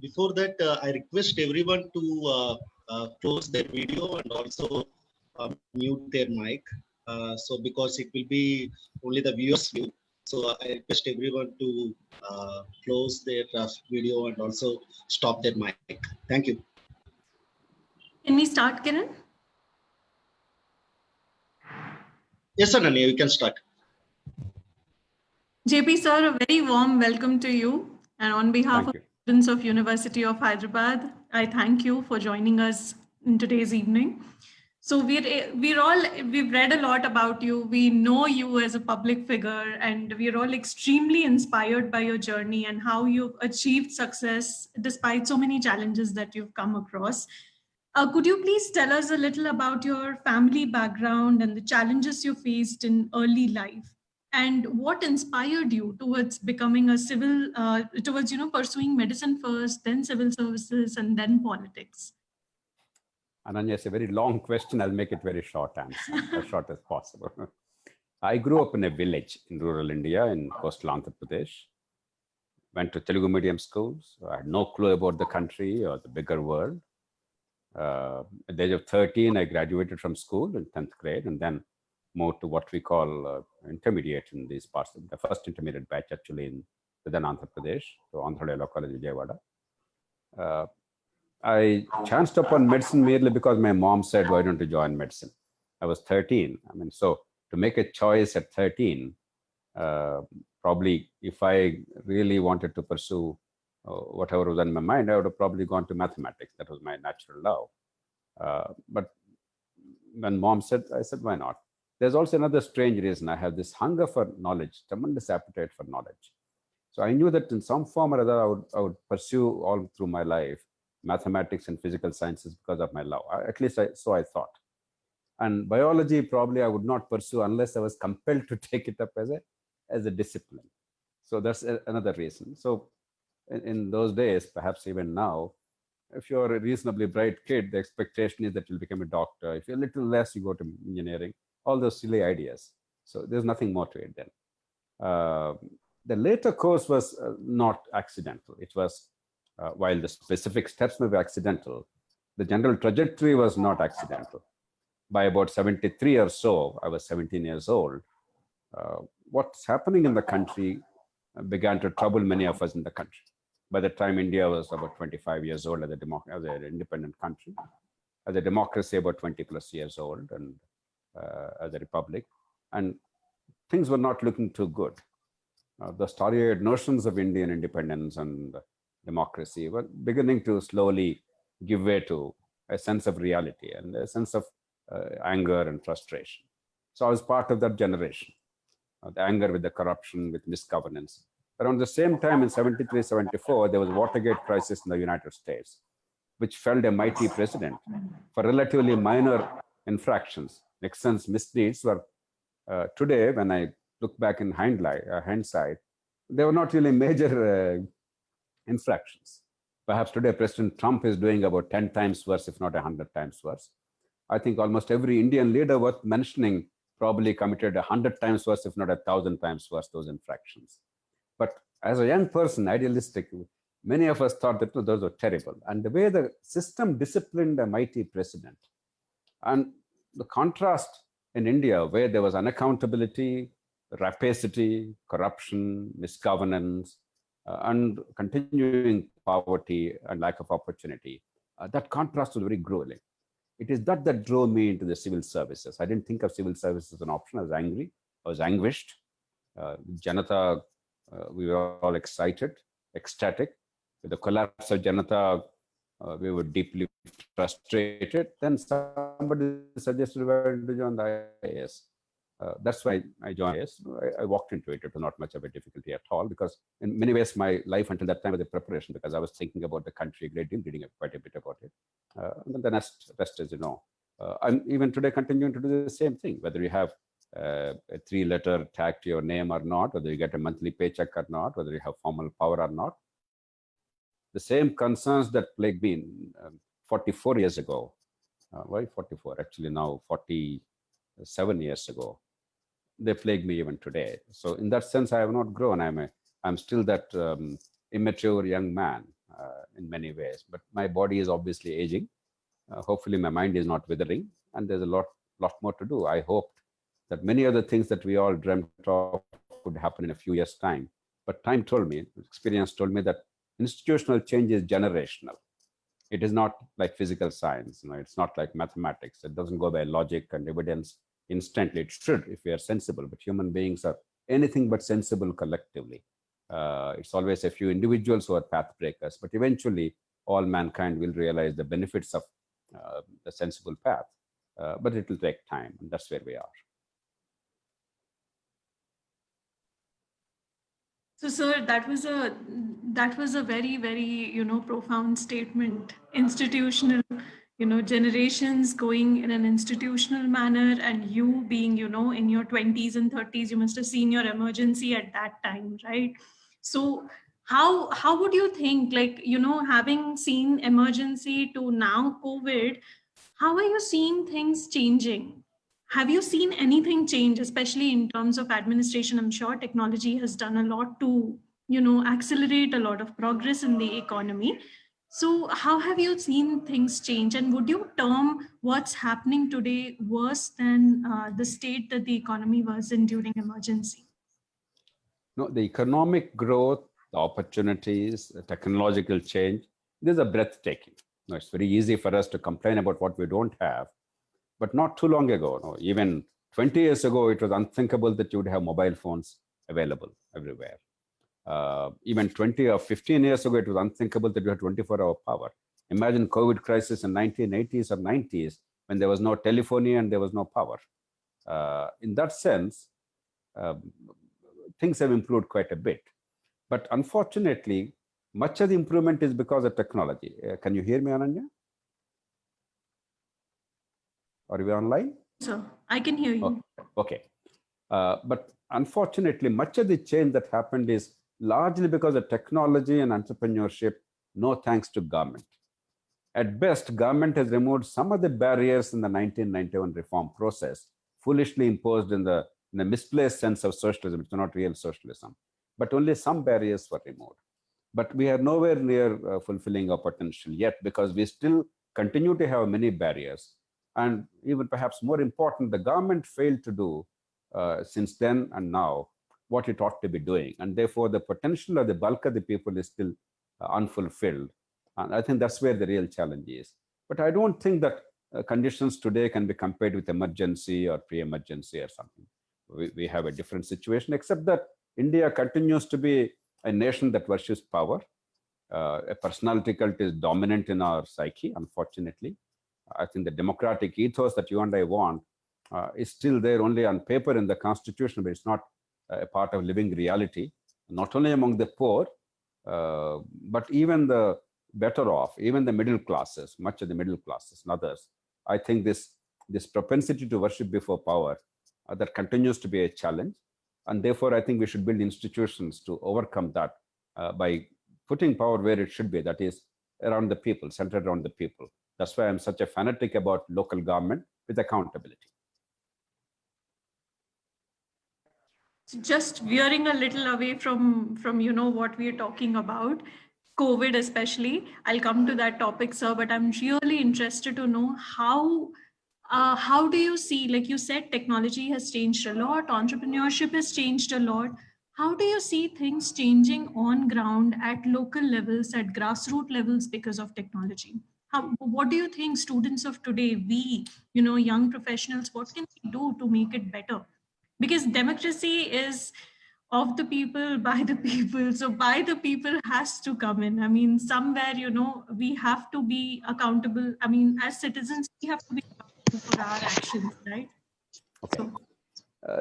before that, I request everyone to close their video and also mute their mic. So because it will be only the viewers view. So I request everyone to close their video and also stop their mic. Thank you. Can we start, Kiran? Yes, Ananya, you can start. JP sir, a very warm welcome to you. And on behalf of students of University of Hyderabad, I thank you for joining us in today's evening. So we've read a lot about you. We know you as a public figure, and we're all extremely inspired by your journey and how you've achieved success despite so many challenges that you've come across. Could you please tell us a little about your family background and the challenges you faced in early life? And what inspired you towards becoming a pursuing medicine first, then civil services, and then politics? Ananya, it's a very long question. I'll make it very short answer, as short as possible. I grew up in a village in rural India in coastal Andhra Pradesh. Went to Telugu medium schools. So I had no clue about the country or the bigger world. At the age of 13, I graduated from school in 10th grade and then moved to what we call intermediate in these parts. The first intermediate batch actually within Andhra Pradesh, to Andhra Law College, Vijayawada. I chanced upon medicine merely because my mom said, why don't you join medicine? I was 13. I mean, so to make a choice at 13, probably if I really wanted to pursue whatever was in my mind, I would have probably gone to mathematics. That was my natural love. But when mom said, I said, why not? There's also another strange reason. I have this hunger for knowledge, tremendous appetite for knowledge. So I knew that in some form or other, I would pursue all through my life mathematics and physical sciences because of my love. At least so I thought. And biology probably I would not pursue unless I was compelled to take it up as a discipline. So that's another reason. So in those days, perhaps even now, if you're a reasonably bright kid, the expectation is that you'll become a doctor. If you're a little less, you go to engineering, all those silly ideas. So there's nothing more to it then. The later course was not accidental. It was, while the specific steps may be accidental, the general trajectory was not accidental. By about 73 or so, I was 17 years old, what's happening in the country began to trouble many of us in the country. By the time India was about 25 years old as an independent country, as a democracy about 20 plus years old, and as a republic, and things were not looking too good. The starry-eyed notions of Indian independence and democracy were beginning to slowly give way to a sense of reality and a sense of anger and frustration. So I was part of that generation, the anger with the corruption, with misgovernance. Around the same time in 73, 74, there was a Watergate crisis in the United States, which felled a mighty president for relatively minor infractions. Nixon's misdeeds were, today, when I look back in hindsight, they were not really major infractions. Perhaps today President Trump is doing about 10 times worse, if not 100 times worse. I think almost every Indian leader worth mentioning probably committed 100 times worse, if not 1,000 times worse, those infractions. But as a young person, idealistically, many of us thought that those were terrible. And the way the system disciplined a mighty president, and the contrast in India, where there was unaccountability, rapacity, corruption, misgovernance, and continuing poverty and lack of opportunity, that contrast was very grueling. It is that drove me into the civil services. I didn't think of civil services as an option. I was angry. I was anguished. Janata, we were all excited, ecstatic. With the collapse of Janata, we were deeply frustrated. Then somebody suggested to join the IAS. That's why I joined IAS. I walked into it. It was not much of a difficulty at all, because in many ways, my life until that time was a preparation, because I was thinking about the country a great deal, reading quite a bit about it. And then the rest, as you know. I'm even today continuing to do the same thing, whether you have a 3-letter tag to your name or not, whether you get a monthly paycheck or not, whether you have formal power or not. The same concerns that plagued me 44 years ago. Why 44? Actually now 47 years ago. They plague me even today. So in that sense, I have not grown. I'm still that immature young man. in many ways. But my body is obviously aging. Hopefully, my mind is not withering, and there's a lot more to do. I hoped that many other things that we all dreamt of could happen in a few years' time. But time told me, experience told me that institutional change is generational. It is not like physical science. It's not like mathematics. It doesn't go by logic and evidence instantly. It should if we are sensible, but human beings are anything but sensible collectively. It's always a few individuals who are path breakers, but eventually all mankind will realize the benefits of the sensible path. But it will take time, and that's where we are. So, sir, that was a very, very, profound statement. Institutional, generations going in an institutional manner, and you being, in your 20s and 30s, you must have seen your emergency at that time, right? So, how would you think, like, having seen emergency to now COVID, how are you seeing things changing? Have you seen anything change, especially in terms of administration? I'm sure technology has done a lot to, accelerate a lot of progress in the economy. So how have you seen things change? And would you term what's happening today worse than the state that the economy was in during emergency? No, the economic growth, the opportunities, the technological change, these are breathtaking. It's very easy for us to complain about what we don't have. But not too long ago, even 20 years ago, it was unthinkable that you would have mobile phones available everywhere. Even 20 or 15 years ago, it was unthinkable that you had 24-hour power. Imagine COVID crisis in 1980s or 90s when there was no telephony and there was no power. In that sense, things have improved quite a bit. But unfortunately, much of the improvement is because of technology. Can you hear me, Ananya? Are we online? So I can hear you. Okay. But unfortunately, much of the change that happened is largely because of technology and entrepreneurship, no thanks to government. At best, government has removed some of the barriers in the 1991 reform process, foolishly imposed in the misplaced sense of socialism. It's not real socialism, but only some barriers were removed. But we are nowhere near fulfilling our potential yet, because we still continue to have many barriers. And even perhaps more important, the government failed to do since then and now what it ought to be doing. And therefore, the potential of the bulk of the people is still unfulfilled. And I think that's where the real challenge is. But I don't think that conditions today can be compared with emergency or pre-emergency or something. We have a different situation, except that India continues to be a nation that worships power. A personality cult is dominant in our psyche, unfortunately. I think the democratic ethos that you and I want is still there only on paper in the constitution, but it's not a part of living reality, not only among the poor, but even the better off, even the middle classes, much of the middle classes and others. I think this propensity to worship before power, that continues to be a challenge. And therefore, I think we should build institutions to overcome that by putting power where it should be, that is around the people, centered around the people. That's why I'm such a fanatic about local government with accountability. Just veering a little away from what we are talking about, COVID especially. I'll come to that topic, sir, but I'm really interested to know how do you see, like you said, technology has changed a lot, entrepreneurship has changed a lot. How do you see things changing on ground at local levels, at grassroots levels because of technology? What do you think students of today, we, young professionals, what can we do to make it better? Because democracy is of the people, by the people. So by the people has to come in. I mean, somewhere, we have to be accountable. I mean, as citizens, we have to be accountable for our actions, right? Okay. So,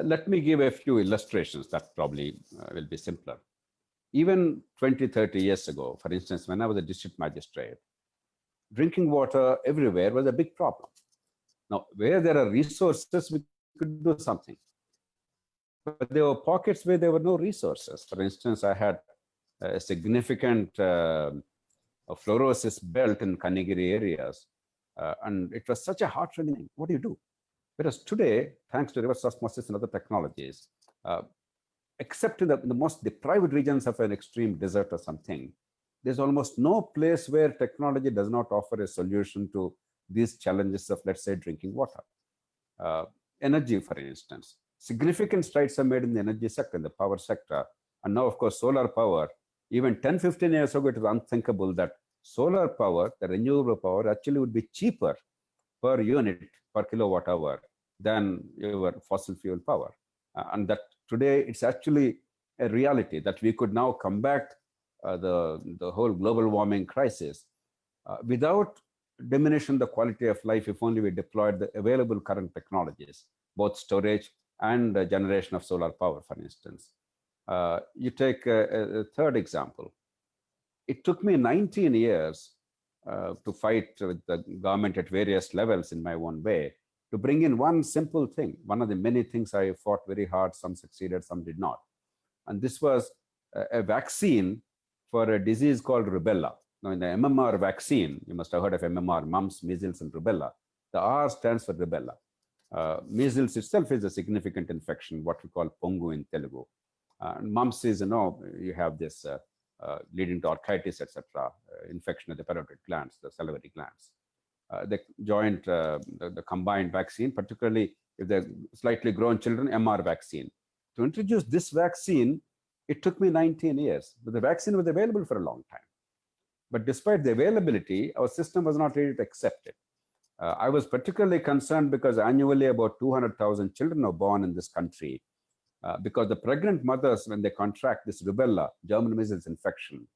let me give a few illustrations that probably will be simpler. Even 20, 30 years ago, for instance, when I was a district magistrate, drinking water everywhere was a big problem. Now, where there are resources, we could do something. But there were pockets where there were no resources. For instance, I had a significant fluorosis belt in Kanigiri areas, and it was such a heart-rending thing. What do you do? Whereas today, thanks to reverse osmosis and other technologies, except in the most deprived regions of an extreme desert or something, there's almost no place where technology does not offer a solution to these challenges of, let's say, drinking water. Energy, for instance. Significant strides are made in the energy sector, in the power sector. And now, of course, solar power. Even 10, 15 years ago, it was unthinkable that solar power, the renewable power, actually would be cheaper per unit, per kilowatt hour than your fossil fuel power. And that today, it's actually a reality that we could now combat the whole global warming crisis without diminishing the quality of life if only we deployed the available current technologies, both storage and generation of solar power, for instance. You take a third example. It took me 19 years to fight with the government at various levels in my own way to bring in one simple thing. One of the many things I fought very hard, some succeeded, some did not. And this was a vaccine for a disease called rubella. Now, in the MMR vaccine, you must have heard of MMR, mumps, measles, and rubella. The R stands for rubella. Measles itself is a significant infection, what we call pongu in Telugu. Mumps is, you have this leading to arthritis, etc., infection of the parotid glands, the salivary glands. The combined vaccine, particularly if they're slightly grown children, MR vaccine. To introduce this vaccine, it took me 19 years, but the vaccine was available for a long time. But despite the availability, our system was not ready to accept it. I was particularly concerned because annually about 200,000 children are born in this country because the pregnant mothers, when they contract this rubella, German measles infection,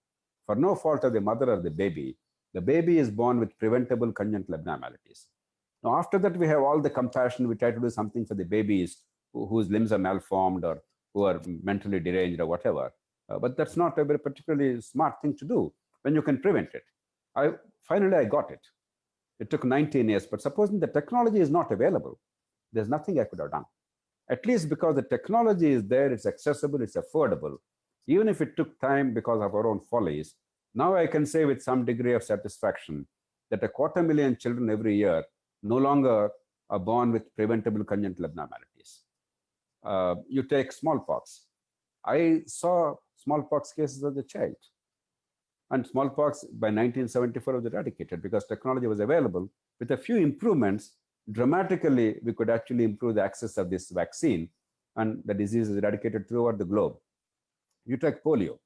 for no fault of the mother or the baby is born with preventable congenital abnormalities. Now, after that, we have all the compassion. We try to do something for the babies whose limbs are malformed or who are mentally deranged or whatever. But that's not a very particularly smart thing to do when you can prevent it. Finally, I got it. It took 19 years, but supposing the technology is not available, there's nothing I could have done. At least because the technology is there, it's accessible, it's affordable. Even if it took time because of our own follies, now I can say with some degree of satisfaction that 250,000 children every year no longer are born with preventable congenital abnormalities. You take smallpox. I saw smallpox cases as a child. And smallpox by 1974 was eradicated because technology was available. With a few improvements, dramatically, we could actually improve the access of this vaccine, and the disease is eradicated throughout the globe. You take polio.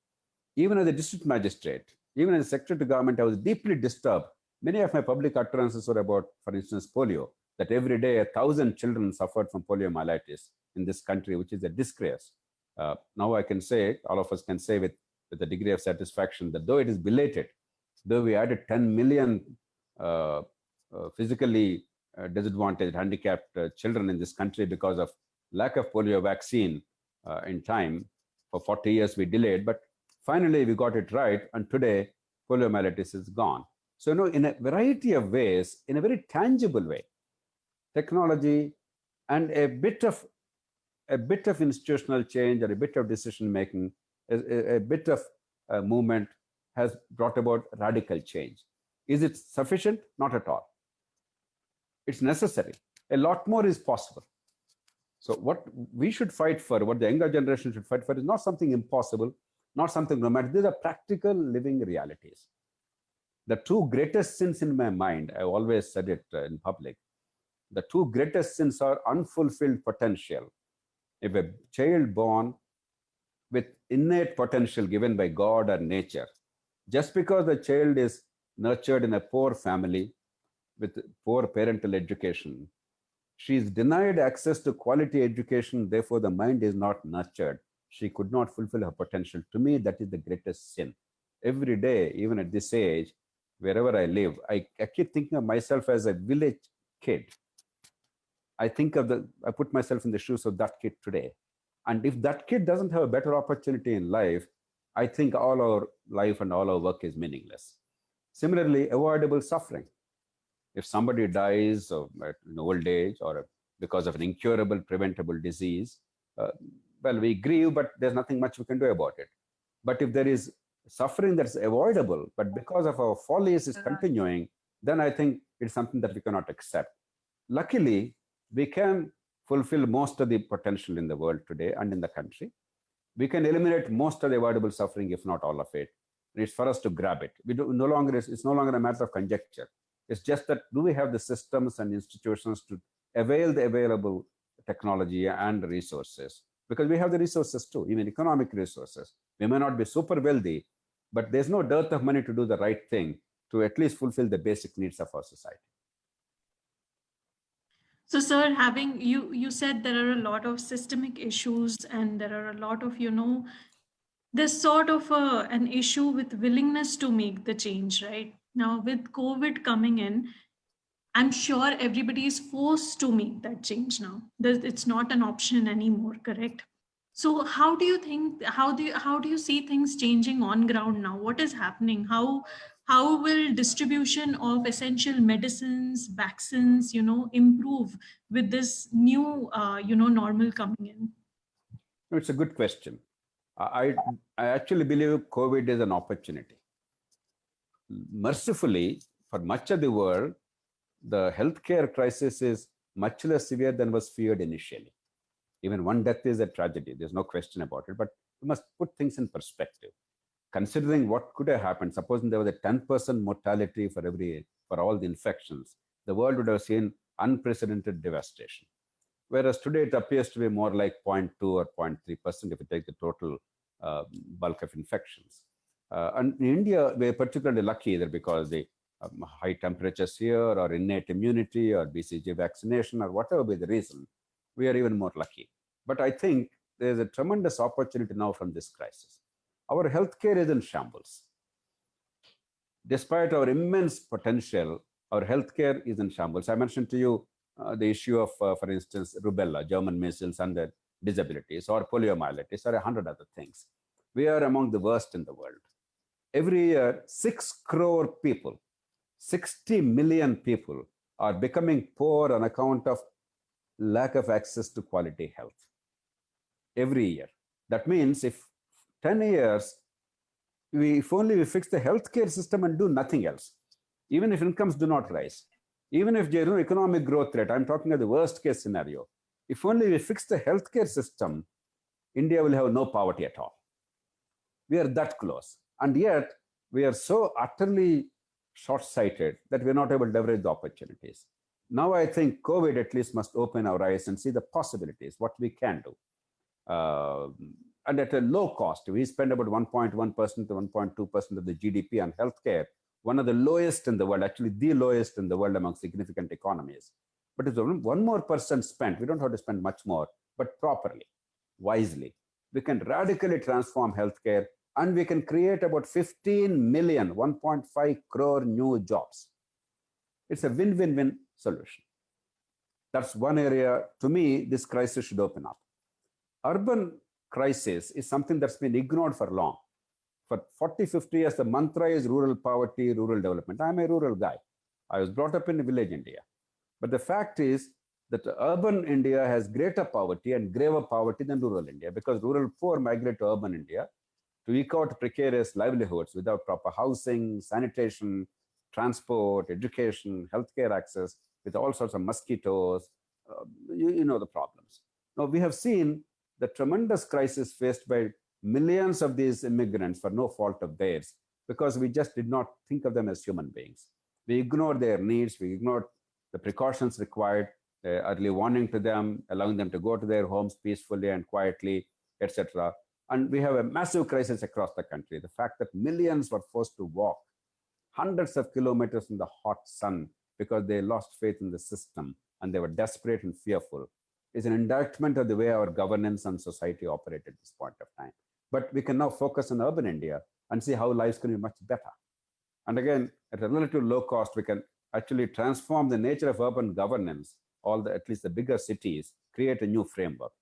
Even as a district magistrate, even as a secretary to government, I was deeply disturbed. Many of my public utterances were about, for instance, polio, that every day 1,000 children suffered from poliomyelitis in this country, which is a disgrace. Now I can say, all of us can say with a degree of satisfaction that though it is belated, though we added 10 million physically disadvantaged, handicapped children in this country because of lack of polio vaccine in time. For 40 years we delayed, but finally we got it right, and today poliomyelitis is gone. So in a variety of ways, in a very tangible way, technology and a bit of institutional change or a bit of decision making, a bit of movement has brought about radical change. Is it sufficient? Not at all. It's necessary. A lot more is possible. So what we should fight for, what the younger generation should fight for, is not something impossible, not something romantic. These are practical living realities. The two greatest sins in my mind, I always said it in public, the two greatest sins are unfulfilled potential. If a child born with innate potential given by God or nature, just because the child is nurtured in a poor family with poor parental education, she is denied access to quality education, therefore the mind is not nurtured. She could not fulfill her potential. To me, that is the greatest sin. Every day, even at this age, wherever I live, I keep thinking of myself as a village kid. I put myself in the shoes of that kid today. And if that kid doesn't have a better opportunity in life, I think all our life and all our work is meaningless. Similarly, avoidable suffering. If somebody dies in old age or because of an incurable, preventable disease, well, we grieve, but there's nothing much we can do about it. But if there is suffering that's avoidable, but because of our follies is continuing, then I think it's something that we cannot accept. Luckily, we can fulfill most of the potential in the world today and in the country. We can eliminate most of the avoidable suffering, if not all of it. It's for us to grab it. We do, no longer, it's no longer a matter of conjecture. It's just that do we have the systems and institutions to avail the available technology and resources? Because we have the resources too, even economic resources. We may not be super wealthy, but there's no dearth of money to do the right thing to at least fulfill the basic needs of our society. So, sir, having you said there are a lot of systemic issues, and there are a lot of, there's sort of an issue with willingness to make the change, right? Now, with COVID coming in, I'm sure everybody is forced to make that change now. It's not an option anymore, correct? So how do you think, how do you see things changing on ground now? What is happening? How will distribution of essential medicines, vaccines, improve with this new normal coming in? It's a good question. I actually believe COVID is an opportunity. Mercifully, for much of the world, the healthcare crisis is much less severe than was feared initially. Even one death is a tragedy. There's no question about it. But we must put things in perspective. Considering what could have happened, supposing there was a 10% mortality for all the infections, the world would have seen unprecedented devastation. Whereas today it appears to be more like 0.2 or 0.3% if you take the total bulk of infections. And in India, we're particularly lucky either because the high temperatures here or innate immunity or BCG vaccination or whatever be the reason, we are even more lucky. But I think there's a tremendous opportunity now from this crisis. Our healthcare is in shambles. Despite our immense potential, our healthcare is in shambles. I mentioned to you the issue of, for instance, rubella, German measles, and the disabilities, or poliomyelitis, or 100 other things. We are among the worst in the world. Every year, 6 crore people, 60 million people are becoming poor on account of lack of access to quality health. Every year. That means if 10 years, if only we fix the healthcare system and do nothing else, even if incomes do not rise, even if there is no economic growth rate, I'm talking of the worst case scenario, if only we fix the healthcare system, India will have no poverty at all. We are that close. And yet, we are so utterly short-sighted that we're not able to leverage the opportunities. Now I think COVID at least must open our eyes and see the possibilities, what we can do. And at a low cost, we spend about 1.1% to 1.2% of the GDP on healthcare, one of the lowest in the world, actually the lowest in the world among significant economies. But if one more percent spent, we don't have to spend much more, but properly, wisely, we can radically transform healthcare and we can create about 15 million, 1.5 crore new jobs. It's a win-win-win solution. That's one area, to me, this crisis should open up. Urban crisis is something that's been ignored for long. For 40, 50 years, the mantra is rural poverty, rural development. I'm a rural guy. I was brought up in village India. But the fact is that urban India has greater poverty and graver poverty than rural India because rural poor migrate to urban India to eke out precarious livelihoods without proper housing, sanitation, transport, education, healthcare access, with all sorts of mosquitoes. You know the problems. Now, we have seen the tremendous crisis faced by millions of these immigrants for no fault of theirs because we just did not think of them as human beings. We ignored their needs, we ignored the precautions required, early warning to them, allowing them to go to their homes peacefully and quietly, etc. And we have a massive crisis across the country. The fact that millions were forced to walk hundreds of kilometers in the hot sun because they lost faith in the system and they were desperate and fearful is an indictment of the way our governance and society operate at this point of time. But we can now focus on urban India and see how lives can be much better. And again, at a relative low cost, we can actually transform the nature of urban governance, at least the bigger cities, create a new framework.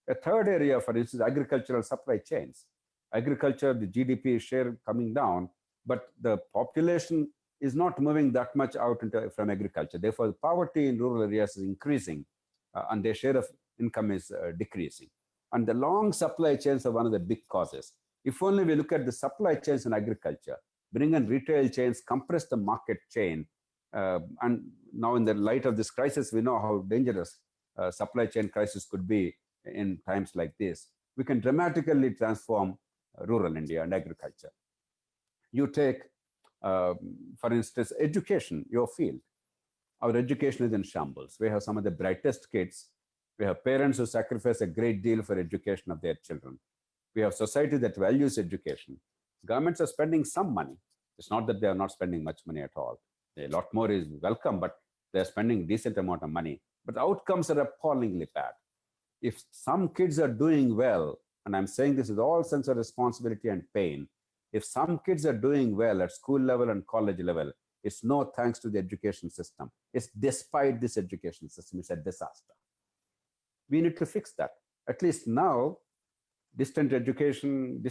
A third area, for instance, agricultural supply chains. Agriculture, the GDP share coming down, but the population is not moving that much out from agriculture. Therefore, the poverty in rural areas is increasing and their share of income is decreasing. And the long supply chains are one of the big causes. If only we look at the supply chains in agriculture, bring in retail chains, compress the market chain, and now in the light of this crisis, we know how dangerous supply chain crisis could be in times like this. We can dramatically transform rural India and agriculture. You take, for instance, education, your field. Our education is in shambles. We have some of the brightest kids. We have parents who sacrifice a great deal for education of their children. We have society that values education. Governments are spending some money. It's not that they are not spending much money at all. A lot more is welcome, but they're spending decent amount of money. But the outcomes are appallingly bad. If some kids are doing well, and I'm saying this with all sense of responsibility and pain, if some kids are doing well at school level and college level, it's no thanks to the education system. It's despite this education system. It's a disaster. We need to fix that. At least now, distance education,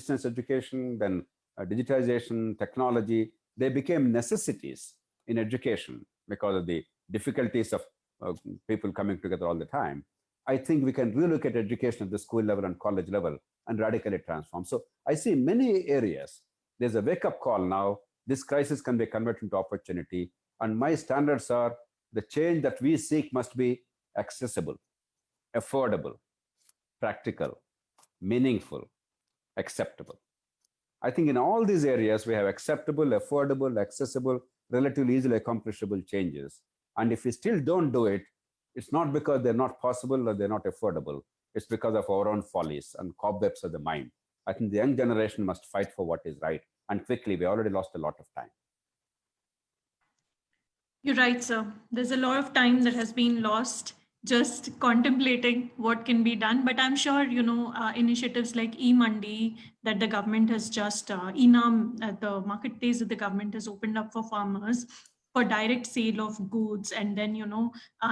then digitization, technology, they became necessities in education because of the difficulties of people coming together all the time. I think we can relook at education at the school level and college level and radically transform. So I see many areas. There's a wake-up call now. This crisis can be converted into opportunity. And my standards are the change that we seek must be accessible, affordable, practical, meaningful, acceptable. I think in all these areas, we have acceptable, affordable, accessible, relatively easily accomplishable changes. And if we still don't do it, it's not because they're not possible or they're not affordable. It's because of our own follies and cobwebs of the mind. I think the young generation must fight for what is right. And quickly, we already lost a lot of time. You're right, sir. There's a lot of time that has been lost just contemplating what can be done. But I'm sure, initiatives like e-Mandi that the government has just, e-Naam, the marketplace that the government has opened up for farmers for direct sale of goods, and then,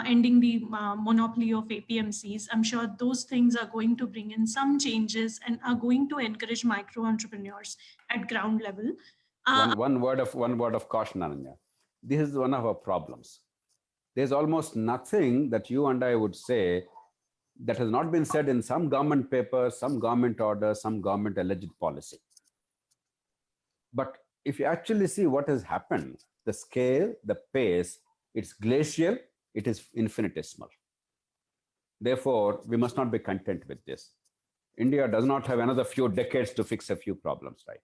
ending the monopoly of APMCs. I'm sure those things are going to bring in some changes and are going to encourage micro entrepreneurs at ground level. One word of caution, Ananya. This is one of our problems. There's almost nothing that you and I would say that has not been said in some government paper, some government order, some government alleged policy. But if you actually see what has happened, the scale, the pace, it's glacial, it is infinitesimal. Therefore, we must not be content with this. India does not have another few decades to fix a few problems, right?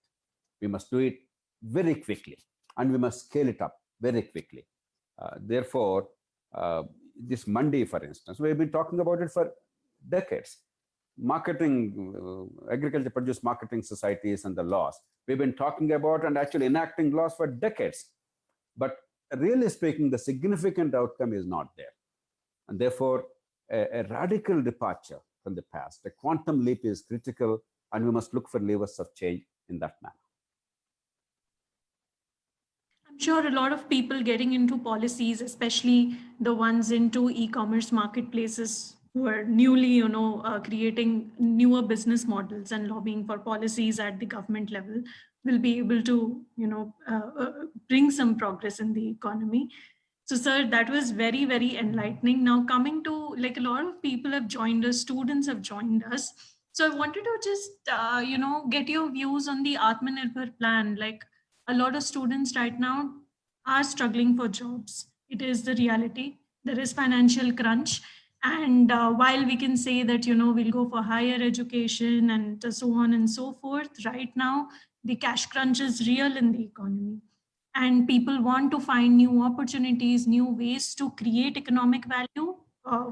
We must do it very quickly, and we must scale it up very quickly. Therefore, this Mandi, for instance, we've been talking about it for decades. Marketing, agriculture produce marketing societies and the laws, we've been talking about and actually enacting laws for decades. But really speaking, the significant outcome is not there. And therefore, a radical departure from the past, a quantum leap is critical, and we must look for levers of change in that manner. I'm sure a lot of people getting into policies, especially the ones into e-commerce marketplaces who are newly, creating newer business models and lobbying for policies at the government level, will be able to, bring some progress in the economy. So, sir, that was very, very enlightening. Now, coming to, like, a lot of people have joined us, students have joined us. So I wanted to just, get your views on the Atmanirbhar plan. Like, a lot of students right now are struggling for jobs. It is the reality. There is financial crunch. And while we can say that, we'll go for higher education and so on and so forth, right now, the cash crunch is real in the economy. And people want to find new opportunities, new ways to create economic value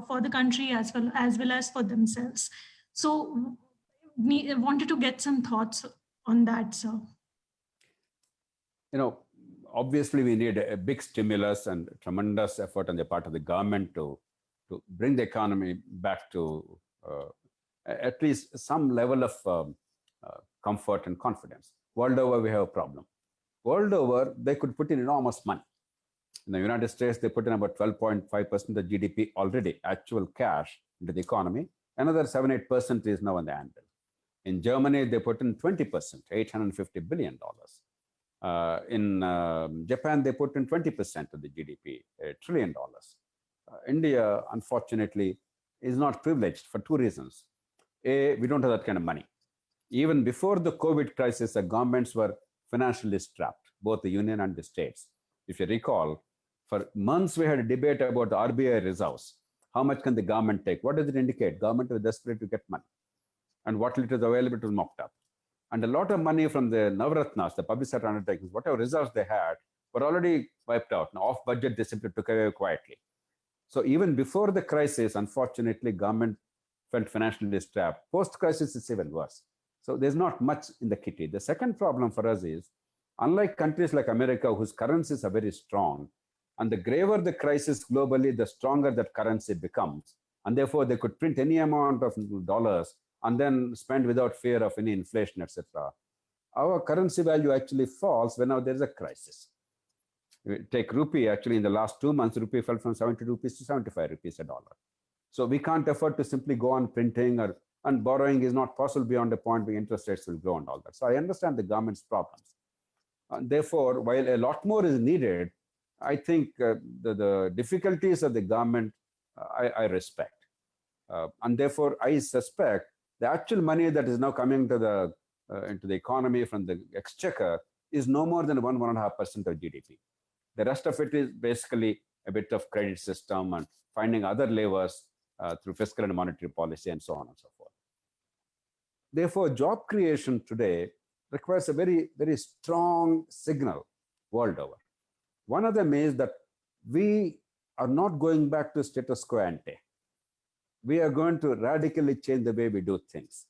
for the country as well as for themselves. So I wanted to get some thoughts on that, sir. Obviously we need a big stimulus and tremendous effort on the part of the government to bring the economy back to at least some level of comfort and confidence. World over, we have a problem. World over, they could put in enormous money. In the United States, they put in about 12.5% of GDP already, actual cash into the economy. Another 7-8% is now on the anvil. In Germany, they put in 20%, $850 billion. In Japan, they put in 20% of the GDP, $1 trillion. India, unfortunately, is not privileged for two reasons. A, we don't have that kind of money. Even before the COVID crisis, the governments were financially strapped, both the union and the states. If you recall, for months we had a debate about the RBI reserves. How much can the government take? What does it indicate? Government was desperate to get money. And what little is available was mopped up. And a lot of money from the Navratnas, the public sector undertakings, whatever results they had, were already wiped out. Now, off budget, they simply took away quietly. So even before the crisis, unfortunately, government felt financially strapped. Post-crisis, it's even worse. So there's not much in the kitty. The second problem for us is, unlike countries like America, whose currencies are very strong, and the graver the crisis globally, the stronger that currency becomes. And therefore, they could print any amount of dollars and then spend without fear of any inflation, etc. Our currency value actually falls whenever there is a crisis. Take rupee, actually in the last 2 months, rupee fell from 70 rupees to 75 rupees a dollar. So we can't afford to simply go on printing, and borrowing is not possible beyond a point where interest rates will grow and all that. So I understand the government's problems. Therefore, while a lot more is needed, I think the difficulties of the government, I respect. And therefore, I suspect the actual money that is now coming to into the economy from the exchequer is no more than 1.5% of GDP. The rest of it is basically a bit of credit system and finding other levers through fiscal and monetary policy and so on and so forth. Therefore, job creation today requires a very, very strong signal world over. One of them is that we are not going back to status quo ante. We are going to radically change the way we do things.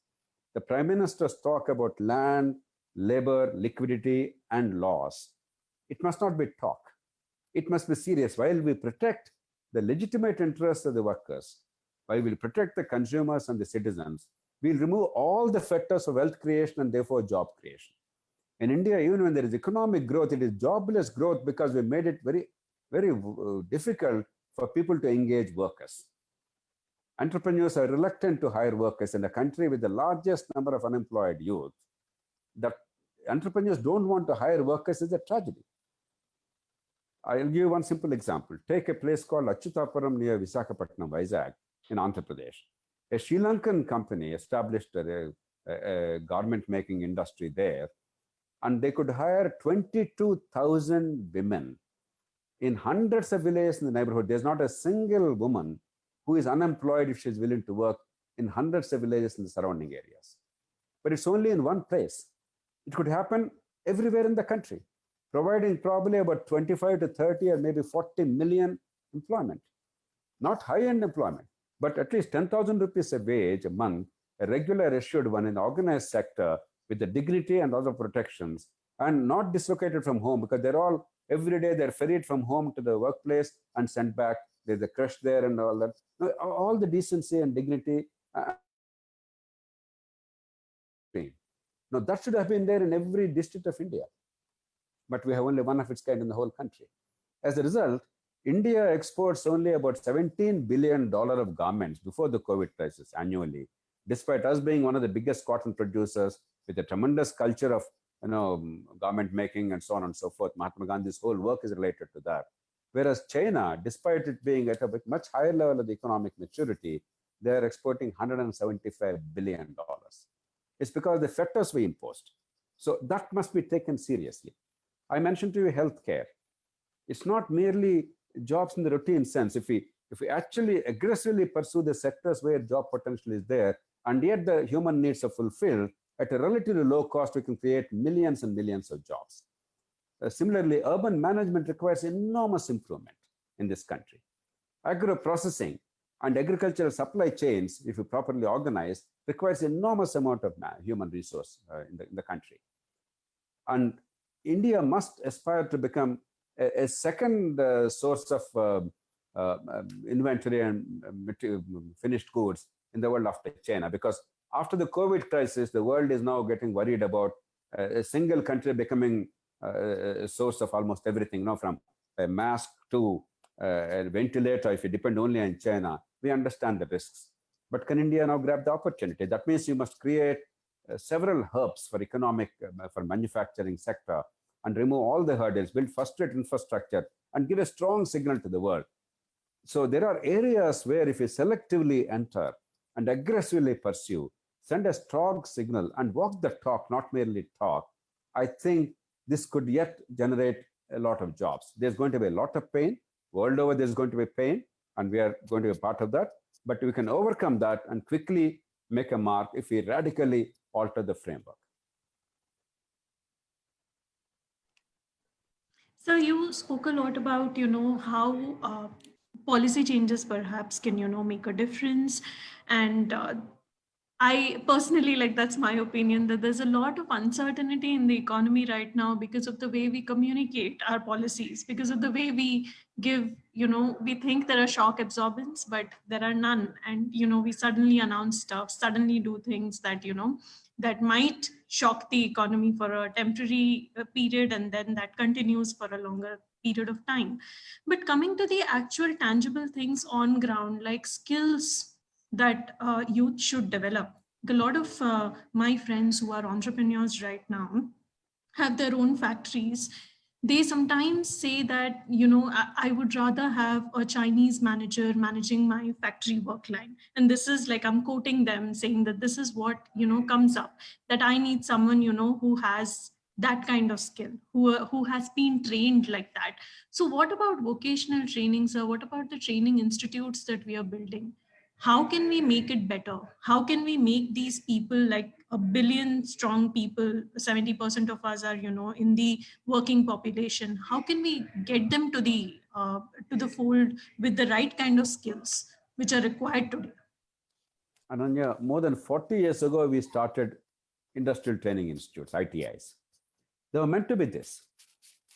The Prime Minister's talk about land, labor, liquidity, and laws, it must not be talk. It must be serious. While we protect the legitimate interests of the workers, while we protect the consumers and the citizens, we'll remove all the fetters of wealth creation and therefore job creation. In India, even when there is economic growth, it is jobless growth because we made it very, very difficult for people to engage workers. Entrepreneurs are reluctant to hire workers. In a country with the largest number of unemployed youth, that entrepreneurs don't want to hire workers is a tragedy. I'll give you one simple example. Take a place called Achutapuram near Visakhapatnam, Vizag, in Andhra Pradesh. A Sri Lankan company established a garment making industry there, and they could hire 22,000 women in hundreds of villages in the neighborhood. There's not a single woman who is unemployed if she's willing to work in hundreds of villages in the surrounding areas. But it's only in one place. It could happen everywhere in the country, providing probably about 25 to 30 or maybe 40 million employment. Not high-end employment, but at least 10,000 rupees a wage a month, a regular assured one in the organized sector with the dignity and other protections, and not dislocated from home, because they're all, every day they're ferried from home to the workplace and sent back. There's a crush there and all that. All the decency and dignity. Now that should have been there in every district of India. But we have only one of its kind in the whole country. As a result, India exports only about $17 billion of garments before the COVID crisis annually, despite us being one of the biggest cotton producers with a tremendous culture of garment making and so on and so forth. Mahatma Gandhi's whole work is related to that. Whereas China, despite it being at a much higher level of the economic maturity, they are exporting $175 billion. It's because the fetters were imposed. So that must be taken seriously. I mentioned to you healthcare. It's not merely jobs in the routine sense. If we actually aggressively pursue the sectors where job potential is there, and yet the human needs are fulfilled, at a relatively low cost, we can create millions and millions of jobs. Similarly, urban management requires enormous improvement in this country. Agro-processing and agricultural supply chains, if you properly organize, requires enormous amount of human resource in the country. And India must aspire to become a second source of inventory and finished goods in the world after China, because after the COVID crisis, the world is now getting worried about a single country becoming a source of almost everything, from a mask to a ventilator. If you depend only on China, we understand the risks. But can India now grab the opportunity? That means you must create several hubs for for manufacturing sector and remove all the hurdles, build first-rate infrastructure, and give a strong signal to the world. So there are areas where if you selectively enter and aggressively pursue, send a strong signal and walk the talk, not merely talk, I think this could yet generate a lot of jobs. There's going to be a lot of pain. World over, there's going to be pain, and we are going to be part of that. But we can overcome that and quickly make a mark if we radically alter the framework. So you spoke a lot about, how policy changes perhaps can, make a difference. And I personally, like, that's my opinion, that there's a lot of uncertainty in the economy right now because of the way we communicate our policies, because of the way we give, we think there are shock absorbents, but there are none. And, we suddenly announce stuff, suddenly do things that, that might shock the economy for a temporary period, and then that continues for a longer period of time. But coming to the actual tangible things on ground, like skills that youth should develop. A lot of my friends who are entrepreneurs right now have their own factories. They sometimes say that, I would rather have a Chinese manager managing my factory work line. And this is like, I'm quoting them saying that this is what, comes up, that I need someone, who has that kind of skill, who has been trained like that. So what about vocational trainings, or what about the training institutes that we are building? How can we make it better? How can we make these people, like a billion strong people, 70% of us are, in the working population, how can we get them to the fold with the right kind of skills which are required today? Ananya, more than 40 years ago, we started industrial training institutes, ITIs. They were meant to be this.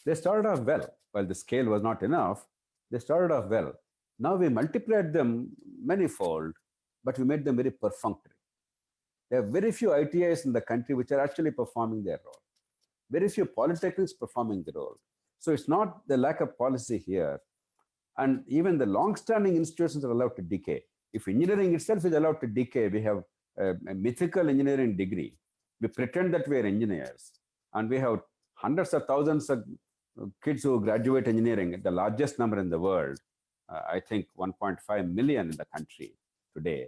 They started off well. While the scale was not enough, they started off well. Now we multiplied them manifold, but we made them very perfunctory. There are very few ITIs in the country which are actually performing their role. Very few polytechnics performing the role. So it's not the lack of policy here. And even the long-standing institutions are allowed to decay. If engineering itself is allowed to decay, we have a mythical engineering degree. We pretend that we are engineers. And we have hundreds of thousands of kids who graduate engineering, the largest number in the world. I think 1.5 million in the country today.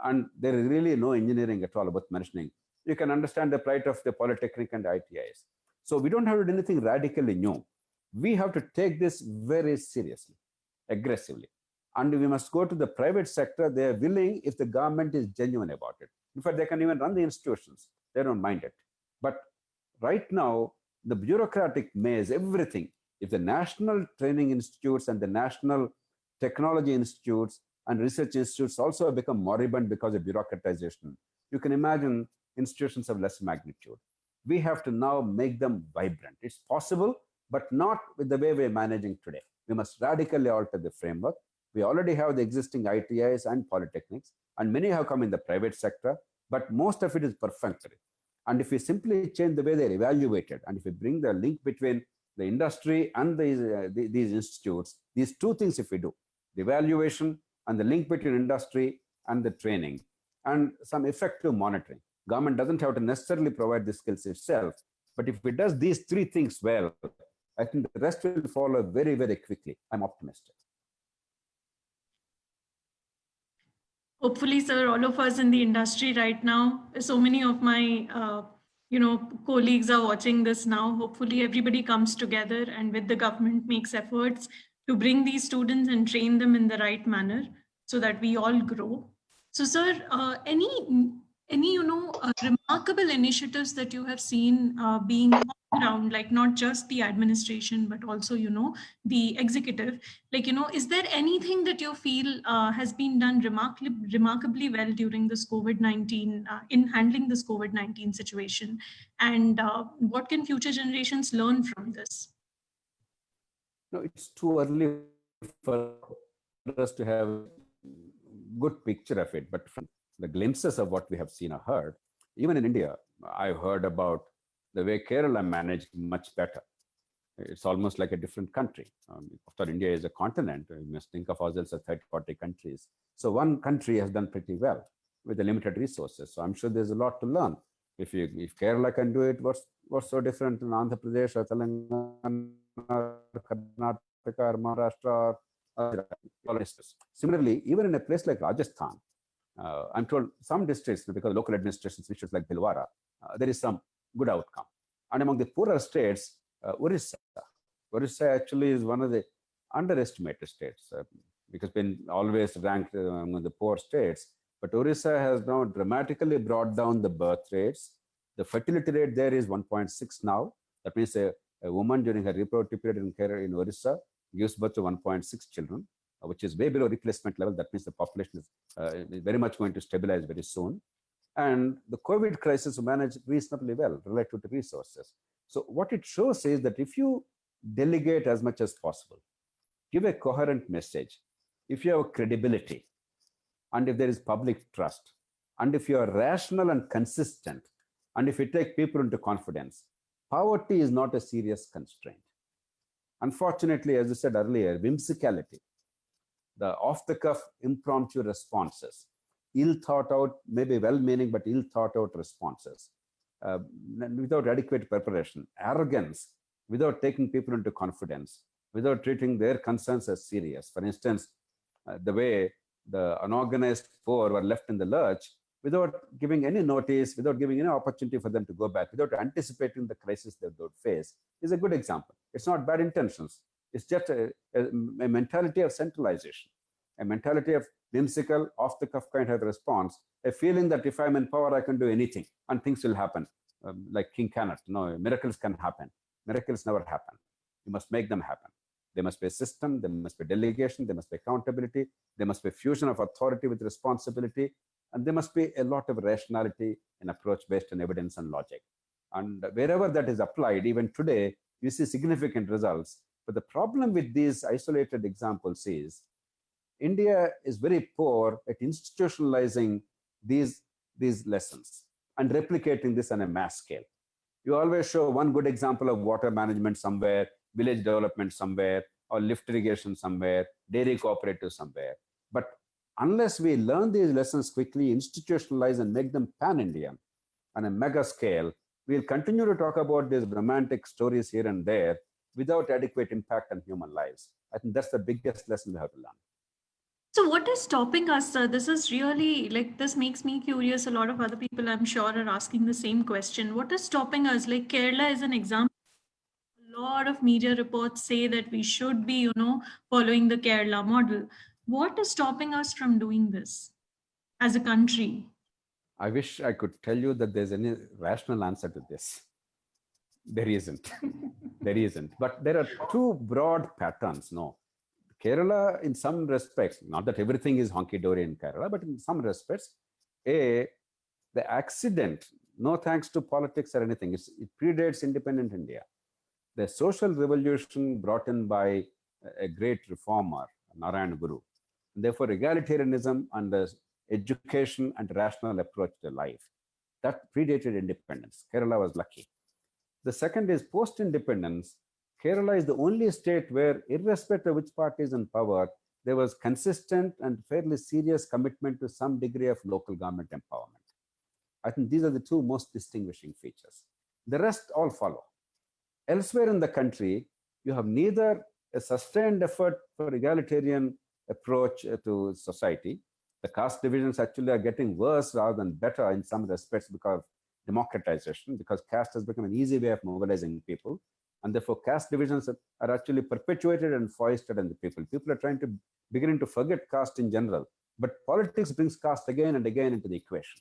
And there is really no engineering at all worth mentioning. You can understand the plight of the Polytechnic and ITIs. So we don't have to do anything radically new. We have to take this very seriously, aggressively. And we must go to the private sector. They are willing if the government is genuine about it. In fact, they can even run the institutions. They don't mind it. But right now, the bureaucratic maze, everything, if the national training institutes and the national technology institutes and research institutes also have become moribund because of bureaucratization, you can imagine institutions of less magnitude. We have to now make them vibrant. It's possible, but not with the way we're managing today. We must radically alter the framework. We already have the existing ITIs and polytechnics, and many have come in the private sector, but most of it is perfunctory. And if we simply change the way they're evaluated, and if we bring the link between the industry and these institutes, these two things if we do, the evaluation and the link between industry and the training, and some effective monitoring. Government doesn't have to necessarily provide the skills itself, but if it does these three things well, I think the rest will follow very, very quickly. I'm optimistic. Hopefully, sir, all of us in the industry right now, so many of my colleagues are watching this now. Hopefully everybody comes together and with the government makes efforts to bring these students and train them in the right manner so that we all grow. So sir, any remarkable initiatives that you have seen being around, like not just the administration, but also, the executive, like, is there anything that you feel has been done remarkably well during this COVID-19, in handling this COVID-19 situation? And what can future generations learn from this? No, it's too early for us to have a good picture of it, but from the glimpses of what we have seen or heard, even in India, I've heard about the way Kerala managed much better. It's almost like a different country. After India is a continent, we must think of ourselves as 30, 40 countries. So one country has done pretty well with the limited resources. So I'm sure there's a lot to learn. If Kerala can do it, what's so different in Andhra Pradesh or Telangana, Karnataka, or Maharashtra? Similarly, even in a place like Rajasthan, I'm told some districts, because local administrations, issues like Bhilwara, there is some good outcome. And among the poorer states, Orissa actually is one of the underestimated states because been always ranked among the poor states. But Orissa has now dramatically brought down the birth rates. The fertility rate there is 1.6 now. That means A woman during her reproductive period in Kerala, in Orissa, gives birth to 1.6 children, which is way below replacement level. That means the population is very much going to stabilize very soon. And the COVID crisis managed reasonably well relative to resources. So what it shows is that if you delegate as much as possible, give a coherent message, if you have credibility, and if there is public trust, and if you are rational and consistent, and if you take people into confidence, poverty is not a serious constraint. Unfortunately, as I said earlier, whimsicality, the off-the-cuff impromptu responses, ill thought out, maybe well-meaning, but ill thought out responses, without adequate preparation, arrogance, without taking people into confidence, without treating their concerns as serious. For instance, the way the unorganized poor were left in the lurch without giving any notice, without giving any opportunity for them to go back, without anticipating the crisis they would face, is a good example. It's not bad intentions. It's just a mentality of centralization, a mentality of whimsical, off-the-cuff kind of response, a feeling that if I'm in power, I can do anything and things will happen. Like King Canute, no, miracles can happen. Miracles never happen. You must make them happen. There must be a system, there must be delegation, there must be accountability, there must be a fusion of authority with responsibility, and there must be a lot of rationality in approach based on evidence and logic. And wherever that is applied, even today, you see significant results. But the problem with these isolated examples is India is very poor at institutionalizing these lessons and replicating this on a mass scale. You always show one good example of water management somewhere, village development somewhere, or lift irrigation somewhere, dairy cooperative somewhere. But unless we learn these lessons quickly, institutionalize and make them pan-Indian on a mega scale, we'll continue to talk about these romantic stories here and there without adequate impact on human lives. I think that's the biggest lesson we have to learn. So what is stopping us, sir? This is really like, this makes me curious. A lot of other people, I'm sure, are asking the same question. What is stopping us? Like Kerala is an example. A lot of media reports say that we should be, following the Kerala model. What is stopping us from doing this as a country? I wish I could tell you that there's any rational answer to this. There isn't. There isn't. But there are two broad patterns, no. Kerala, in some respects, not that everything is honky-dory in Kerala, but in some respects, the accident, no thanks to politics or anything, it predates independent India. The social revolution brought in by a great reformer, Narayana Guru. Therefore, egalitarianism and the education and rational approach to life, that predated independence. Kerala was lucky. The second is post-independence. Kerala is the only state where, irrespective of which party is in power, there was consistent and fairly serious commitment to some degree of local government empowerment. I think these are the two most distinguishing features. The rest all follow. Elsewhere in the country, you have neither a sustained effort for egalitarian approach to society. The caste divisions actually are getting worse rather than better in some respects because of democratization, because caste has become an easy way of mobilizing people. And therefore, caste divisions are actually perpetuated and foisted on the people. People are beginning to forget caste in general. But politics brings caste again and again into the equation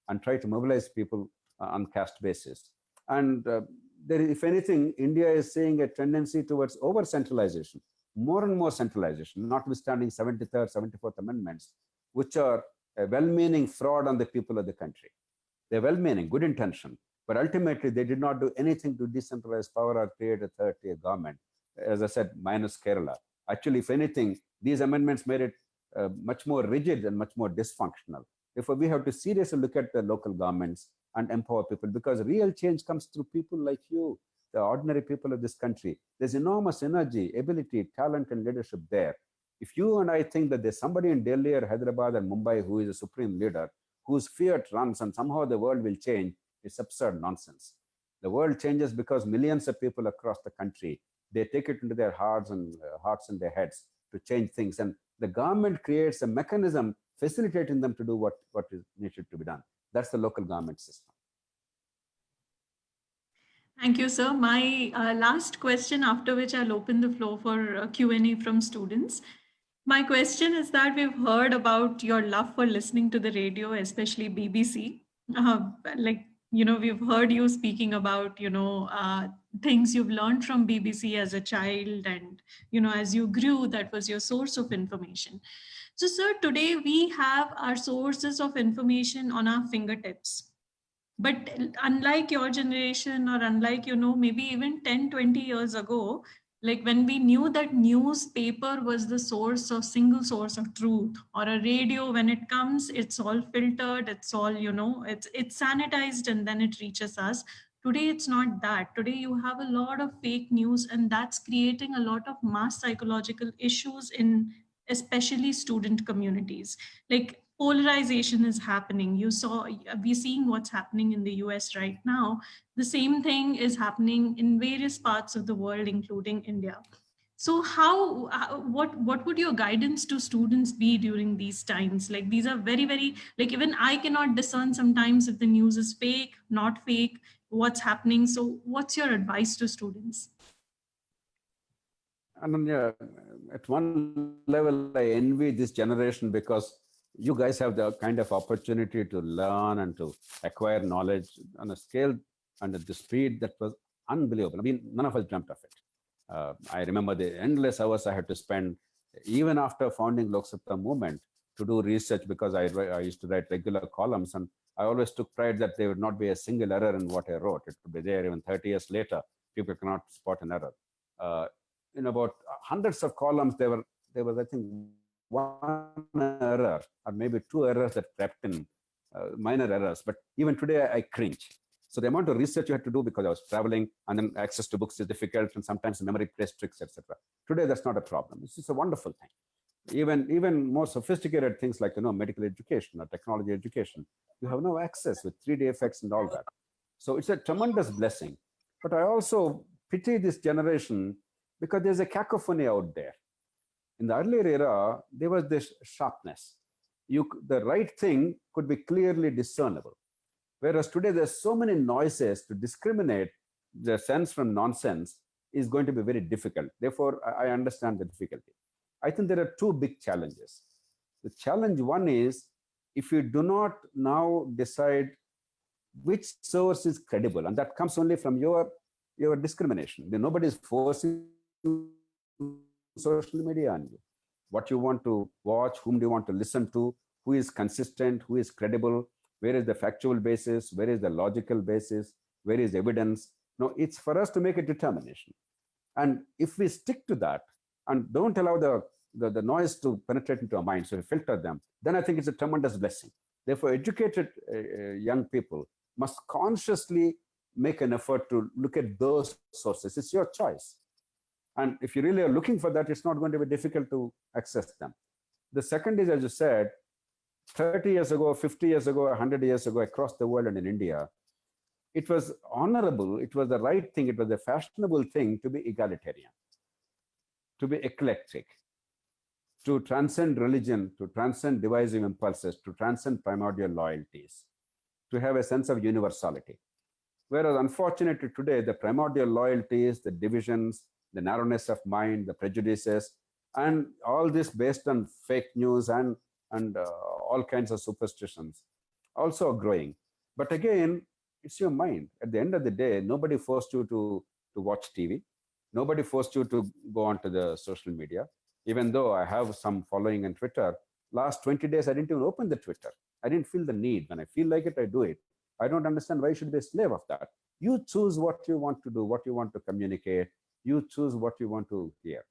and try to mobilize people on caste basis. And if anything, India is seeing a tendency towards over-centralization, more and more centralization, notwithstanding 73rd, 74th amendments, which are a well-meaning fraud on the people of the country. They're well-meaning, good intention, but ultimately they did not do anything to decentralize power or create a third-tier government. As I said, minus Kerala. Actually, if anything, these amendments made it much more rigid and much more dysfunctional. Therefore, we have to seriously look at the local governments and empower people, because real change comes through people like you, the ordinary people of this country. There's enormous energy, ability, talent, and leadership there. If you and I think that there's somebody in Delhi or Hyderabad and Mumbai who is a supreme leader, whose fiat runs and somehow the world will change, it's absurd nonsense. The world changes because millions of people across the country, they take it into their hearts and their heads to change things. And the government creates a mechanism facilitating them to do what is needed to be done. That's the local government system. Thank you, sir. My last question, after which I'll open the floor for Q&A from students. My question is that we've heard about your love for listening to the radio, especially BBC. Like we've heard you speaking about, things you've learned from BBC as a child, and, as you grew, that was your source of information. So, sir, today we have our sources of information on our fingertips. But unlike your generation, or unlike, maybe even 10-20 years ago, like when we knew that newspaper was the single source of truth, or a radio, when it comes, it's all filtered, it's all, it's sanitized, and then it reaches us. Today it's not that. Today you have a lot of fake news, and that's creating a lot of mass psychological issues in especially student communities. Like polarization is happening. We're seeing what's happening in the US right now. The same thing is happening in various parts of the world, including India. So what would your guidance to students be during these times? Like, these are very, very, like, even I cannot discern sometimes if the news is fake, not fake, what's happening. So what's your advice to students? Ananya, at one level, I envy this generation because you guys have the kind of opportunity to learn and to acquire knowledge on a scale and at the speed that was unbelievable. I mean, none of us dreamt of it. I remember the endless hours I had to spend, even after founding Lok Satta movement, to do research, because I used to write regular columns, and I always took pride that there would not be a single error in what I wrote. It would be there even 30 years later. People cannot spot an error. In about hundreds of columns, there was, I think, one error or maybe two errors that crept in, minor errors. But even today, I cringe. So the amount of research you had to do, because I was traveling, and then access to books is difficult, and sometimes memory plays tricks, etc. Today, that's not a problem. It's just a wonderful thing. Even more sophisticated things like medical education or technology education, you have no access with 3D effects and all that. So it's a tremendous blessing. But I also pity this generation, because there's a cacophony out there. In the earlier era, there was this sharpness. The right thing could be clearly discernible. Whereas today, there's so many noises, to discriminate the sense from nonsense is going to be very difficult. Therefore, I understand the difficulty. I think there are two big challenges. The challenge one is, if you do not now decide which source is credible, and that comes only from your discrimination. Nobody is forcing social media on you. What you want to watch, whom do you want to listen to, who is consistent, who is credible, where is the factual basis, where is the logical basis, where is evidence. No, it's for us to make a determination. And if we stick to that and don't allow the noise to penetrate into our minds, so we filter them, then I think it's a tremendous blessing. Therefore, educated young people must consciously make an effort to look at those sources. It's your choice. And if you really are looking for that, it's not going to be difficult to access them. The second is, as you said, 30 years ago, 50 years ago, 100 years ago, across the world and in India, it was honorable, it was the right thing, it was a fashionable thing to be egalitarian, to be eclectic, to transcend religion, to transcend divisive impulses, to transcend primordial loyalties, to have a sense of universality. Whereas unfortunately today, the primordial loyalties, the divisions, the narrowness of mind, the prejudices, and all this based on fake news and all kinds of superstitions also are growing. But again, it's your mind. At the end of the day, nobody forced you to watch TV. Nobody forced you to go onto the social media. Even though I have some following on Twitter, last 20 days, I didn't even open the Twitter. I didn't feel the need. When I feel like it, I do it. I don't understand why you should be a slave of that. You choose what you want to do, what you want to communicate. You choose what you want to hear.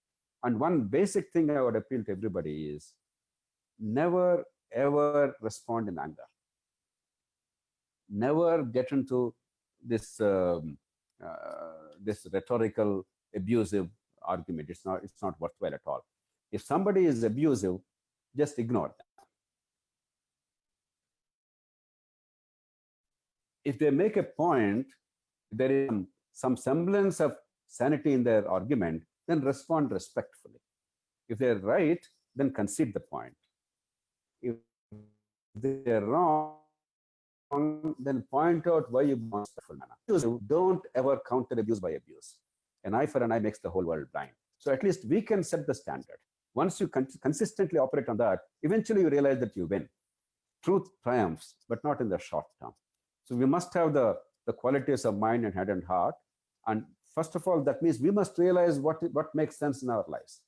And one basic thing I would appeal to everybody is never, ever respond in anger. Never get into this this rhetorical, abusive argument. It's not worthwhile at all. If somebody is abusive, just ignore them. If they make a point, there is some semblance of sanity in their argument, then respond respectfully. If they're right, then concede the point. If they're wrong, then point out why you in a respectful manner. Don't ever counter abuse by abuse. An eye for an eye makes the whole world blind. So at least we can set the standard. Once you consistently operate on that, eventually you realize that you win. Truth triumphs, but not in the short term. So we must have the qualities of mind and head and heart. And first of all, that means we must realize what makes sense in our lives.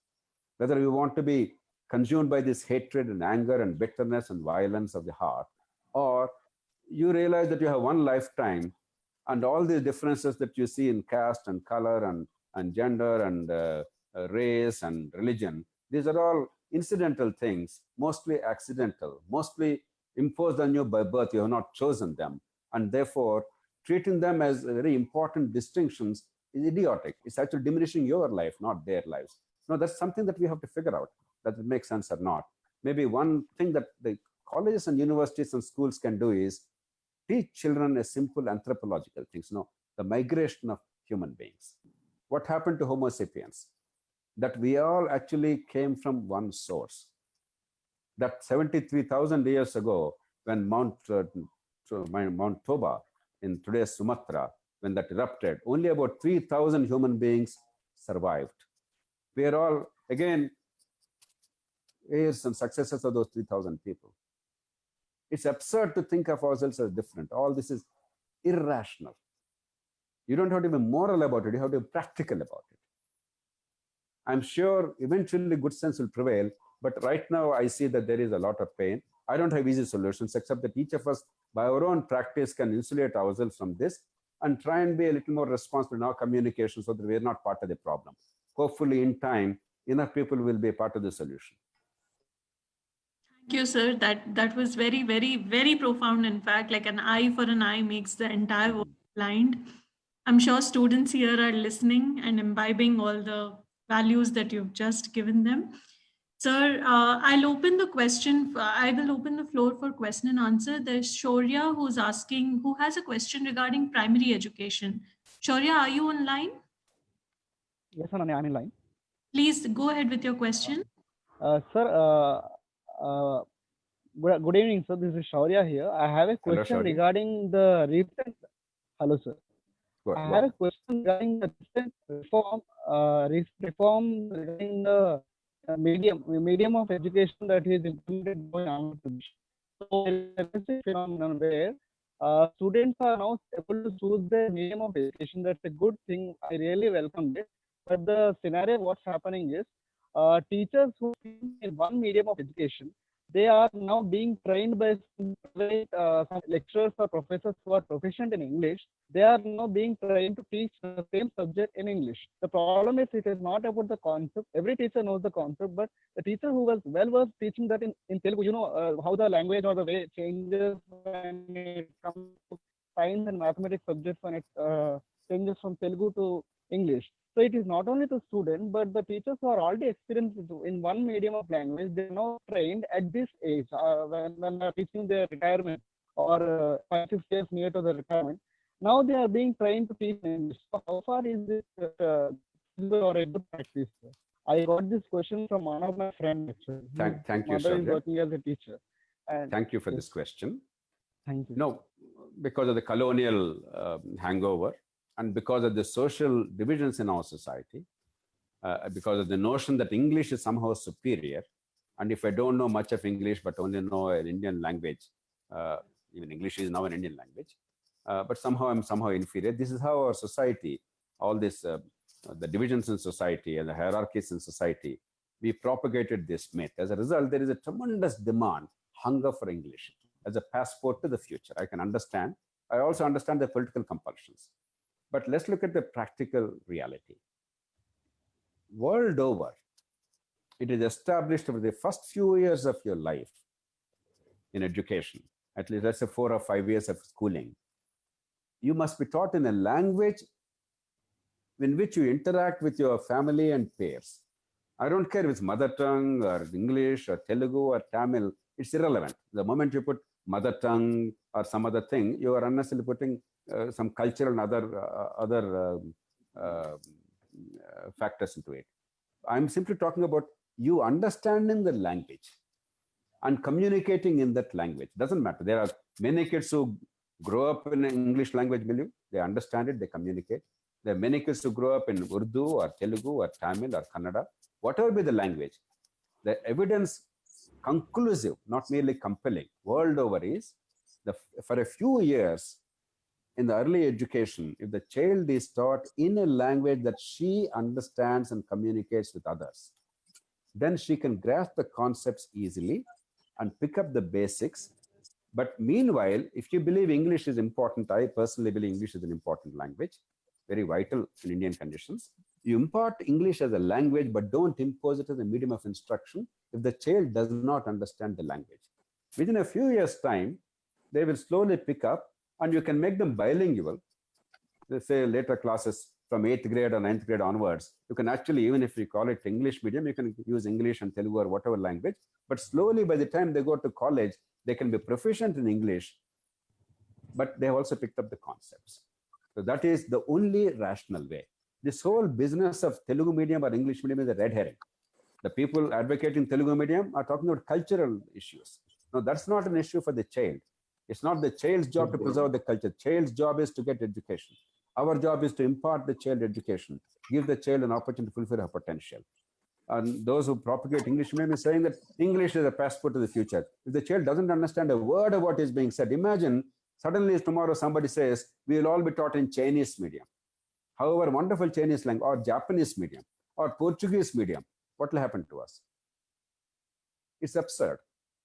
Whether we want to be consumed by this hatred and anger and bitterness and violence of the heart, or you realize that you have one lifetime and all these differences that you see in caste and color and gender and race and religion, these are all incidental things, mostly accidental, mostly imposed on you by birth. You have not chosen them. And therefore, treating them as very important distinctions is idiotic. It's actually diminishing your life, not their lives. No, that's something that we have to figure out, that it makes sense or not. Maybe one thing that the colleges and universities and schools can do is teach children a simple anthropological things, the migration of human beings. What happened to Homo sapiens? That we all actually came from one source. That 73,000 years ago, when Mount Toba in today's Sumatra, when that erupted, only about 3,000 human beings survived. We are all, again, heirs and successors of those 3,000 people. It's absurd to think of ourselves as different. All this is irrational. You don't have to be moral about it. You have to be practical about it. I'm sure eventually good sense will prevail, but right now I see that there is a lot of pain. I don't have easy solutions, except that each of us, by our own practice, can insulate ourselves from this and try and be a little more responsible in our communication so that we're not part of the problem. Hopefully, in time, enough people will be a part of the solution. Thank you, sir. That was very, very, very profound. In fact, like an eye for an eye makes the entire world blind. I'm sure students here are listening and imbibing all the values that you've just given them. Sir, I'll open the question. I will open the floor for question and answer. There's Shaurya who has a question regarding primary education. Shaurya, are you online? Yes, Ananya, I'm in line. Please go ahead with your question. Sir, good evening, sir. This is Shaurya here. I have a question regarding the recent. Hello, sir. I have a question regarding the recent reform regarding the medium of education that is implemented by Andhra Pradesh. So there is a phenomenon where students are now able to choose their medium of education. That's a good thing. I really welcome it. But the scenario, what's happening is teachers who in one medium of education, they are now being trained by some lecturers or professors who are proficient in English. They are now being trained to teach the same subject in English. The problem is it is not about the concept. Every teacher knows the concept, but the teacher who was well-versed teaching that in Telugu, how the language or the way changes when it comes to science and mathematics subjects, when it changes from Telugu to English. So it is not only the student, but the teachers who are already experienced in one medium of language, they are now trained at this age when they are reaching their retirement or 5-6 years near to the retirement. Now they are being trained to teach English. So how far is this or a good practice? I got this question from one of my friends. Thank you, sir. Mother is working as a teacher. And thank you for this question. Thank you. No, because of the colonial hangover, and because of the social divisions in our society, because of the notion that English is somehow superior, and if I don't know much of English but only know an Indian language, even English is now an Indian language, but somehow I'm somehow inferior. This is how our society, all this, the divisions in society and the hierarchies in society, we propagated this myth. As a result, there is a tremendous demand, hunger for English as a passport to the future. I can understand. I also understand the political compulsions. But let's look at the practical reality. World over, it is established over the first few years of your life in education, at least let's say 4 or 5 years of schooling. You must be taught in a language in which you interact with your family and peers. I don't care if it's mother tongue or English or Telugu or Tamil, it's irrelevant. The moment you put mother tongue or some other thing, you are unnecessarily putting some cultural and other factors into it. I'm simply talking about you understanding the language and communicating in that language. Doesn't matter. There are many kids who grow up in an English language milieu. They understand it, they communicate. There are many kids who grow up in Urdu or Telugu or Tamil or Kannada, whatever be the language. The evidence conclusive, not merely compelling, world over is, for a few years, in the early education, if the child is taught in a language that she understands and communicates with others, then she can grasp the concepts easily and pick up the basics. But meanwhile, if you believe English is important, I personally believe English is an important language, very vital in Indian conditions. You impart English as a language, but don't impose it as a medium of instruction if the child does not understand the language. Within a few years' time, they will slowly pick up, and you can make them bilingual. Let's say later classes from 8th grade or 9th grade onwards, you can actually, even if you call it English medium, you can use English and Telugu or whatever language. But slowly, by the time they go to college, they can be proficient in English, but they have also picked up the concepts. So that is the only rational way. This whole business of Telugu medium or English medium is a red herring. The people advocating Telugu medium are talking about cultural issues. No, that's not an issue for the child. It's not the child's job to preserve the culture. Child's job is to get education. Our job is to impart the child education, give the child an opportunity to fulfill her potential. And those who propagate English medium is saying that English is a passport to the future. If the child doesn't understand a word of what is being said, imagine suddenly tomorrow somebody says, we will all be taught in Chinese medium. However wonderful Chinese language, or Japanese medium, or Portuguese medium, what will happen to us? It's absurd.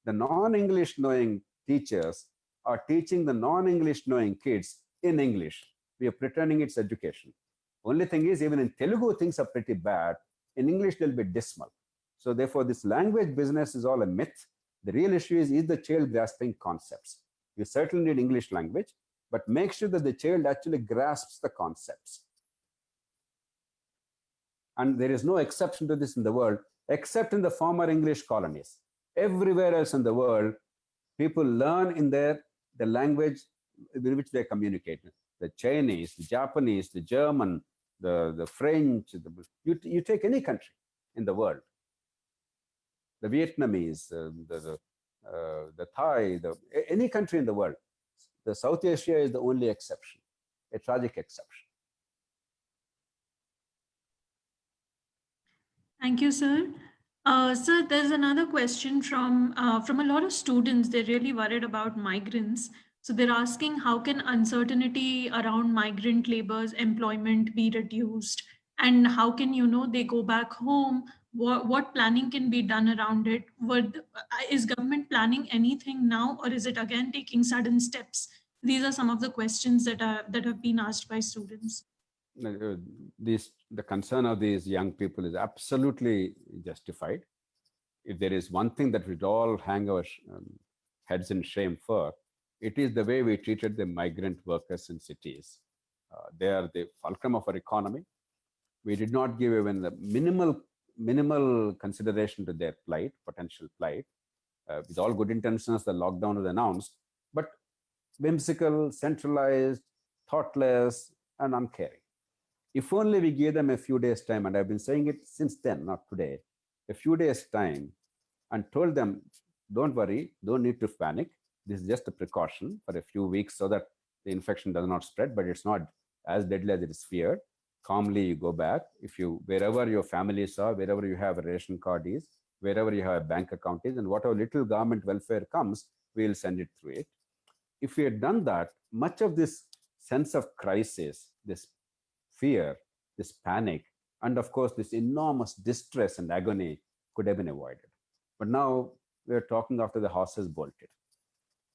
The non-English knowing teachers are teaching the non-English knowing kids in English. We are pretending it's education. Only thing is, even in Telugu, things are pretty bad. In English, they'll be dismal. So therefore, this language business is all a myth. The real issue is the child grasping concepts? You certainly need English language, but make sure that the child actually grasps the concepts. And there is no exception to this in the world, except in the former English colonies. Everywhere else in the world, people learn in the language with which they communicate. The Chinese, the Japanese, the German, the French, you take any country in the world, the Vietnamese, the Thai, any country in the world, the South Asia is the only exception, a tragic exception. Thank you, sir. Sir, there's another question from a lot of students. They're really worried about migrants. So they're asking, how can uncertainty around migrant labor's employment be reduced? And how can, they go back home? What planning can be done around it? Is government planning anything now, or is it again taking sudden steps? These are some of the questions that have been asked by students. The concern of these young people is absolutely justified. If there is one thing that we all hang our heads in shame for, it is the way we treated the migrant workers in cities. They are the fulcrum of our economy. We did not give even the minimal consideration to their plight, potential plight. With all good intentions, the lockdown was announced, but whimsical, centralized, thoughtless, and uncaring. If only we gave them a few days' time, and I've been saying it since then, not today, a few days' time, and told them, don't worry, don't need to panic. This is just a precaution for a few weeks so that the infection does not spread, but it's not as deadly as it is feared. Calmly, you go back. Wherever your families are, wherever you have a ration card is, wherever you have a bank account is, and whatever little government welfare comes, we'll send it through it. If we had done that, much of this sense of crisis, this fear, this panic, and of course, this enormous distress and agony could have been avoided. But now we're talking after the horse has bolted.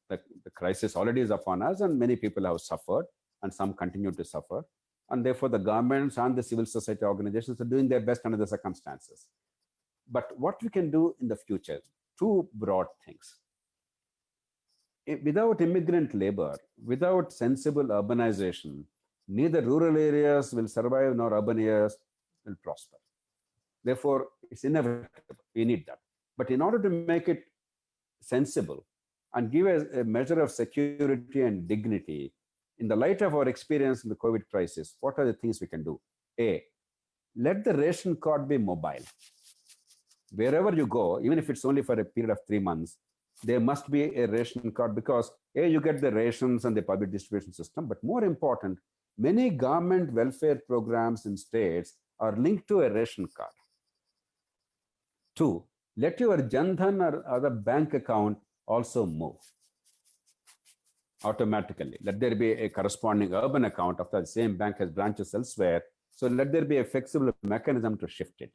The crisis already is upon us, and many people have suffered, and some continue to suffer. And therefore, the governments and the civil society organizations are doing their best under the circumstances. But what we can do in the future, two broad things. Without immigrant labor, without sensible urbanization, neither rural areas will survive nor urban areas will prosper. Therefore, it's inevitable. We need that. But in order to make it sensible and give a measure of security and dignity, in the light of our experience in the COVID crisis, what are the things we can do? A, let the ration card be mobile. Wherever you go, even if it's only for a period of 3 months, there must be a ration card because A, you get the rations and the public distribution system, but more important, many government welfare programs in states are linked to a ration card. 2, let your Jan Dhan or other bank account also move. automatically. Let there be a corresponding urban account after the same bank has branches elsewhere. So let there be a flexible mechanism to shift it.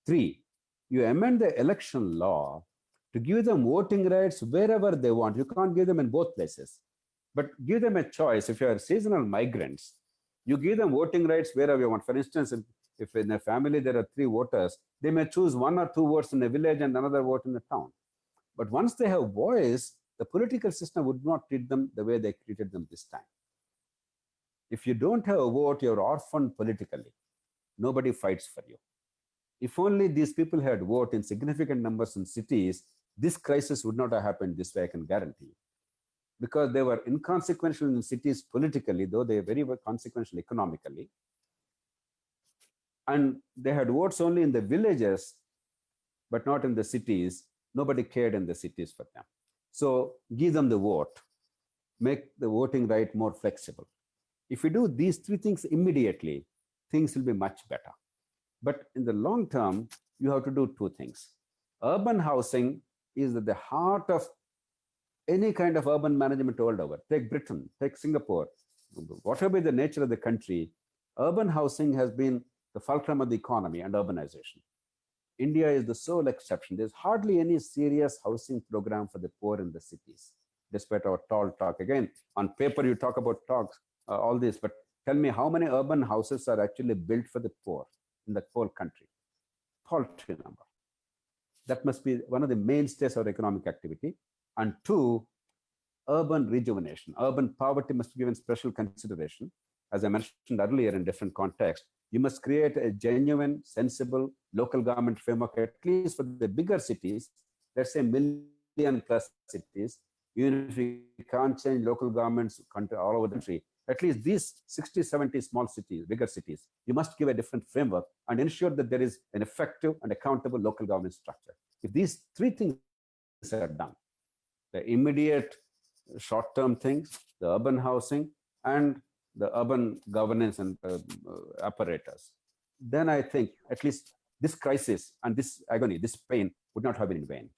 3, you amend the election law to give them voting rights wherever they want. You can't give them in both places, but give them a choice. If you are seasonal migrants, you give them voting rights wherever you want. For instance, if in a family there are 3 voters, they may choose 1 or 2 votes in a village and another vote in the town. But once they have voice, the political system would not treat them the way they treated them this time. If you don't have a vote, you're orphaned politically. Nobody fights for you. If only these people had vote in significant numbers in cities, this crisis would not have happened this way, I can guarantee you. Because they were inconsequential in cities politically, though they were very consequential economically. And they had votes only in the villages, but not in the cities. Nobody cared in the cities for them. So give them the vote, make the voting right more flexible. If you do these 3 things immediately, things will be much better. But in the long term, you have to do 2 things. Urban housing is at the heart of any kind of urban management world over. Take Britain, take Singapore, whatever the nature of the country, urban housing has been the fulcrum of the economy and urbanization. India is the sole exception. There's hardly any serious housing program for the poor in the cities, despite our tall talk. Again, on paper, you talk about talks, all this, but tell me how many urban houses are actually built for the poor in the whole country? Paltry number. That must be one of the mainstays of economic activity. And 2, urban rejuvenation. Urban poverty must be given special consideration. As I mentioned earlier in different contexts, you must create a genuine, sensible local government framework, at least for the bigger cities, let's say million-plus cities. Even if you can't change local governments all over the country, at least these 60, 70 small cities, bigger cities, you must give a different framework and ensure that there is an effective and accountable local government structure. If these 3 things are done, the immediate short-term things, the urban housing, and the urban governance and apparatus, then I think at least this crisis and this agony, this pain would not have been in vain.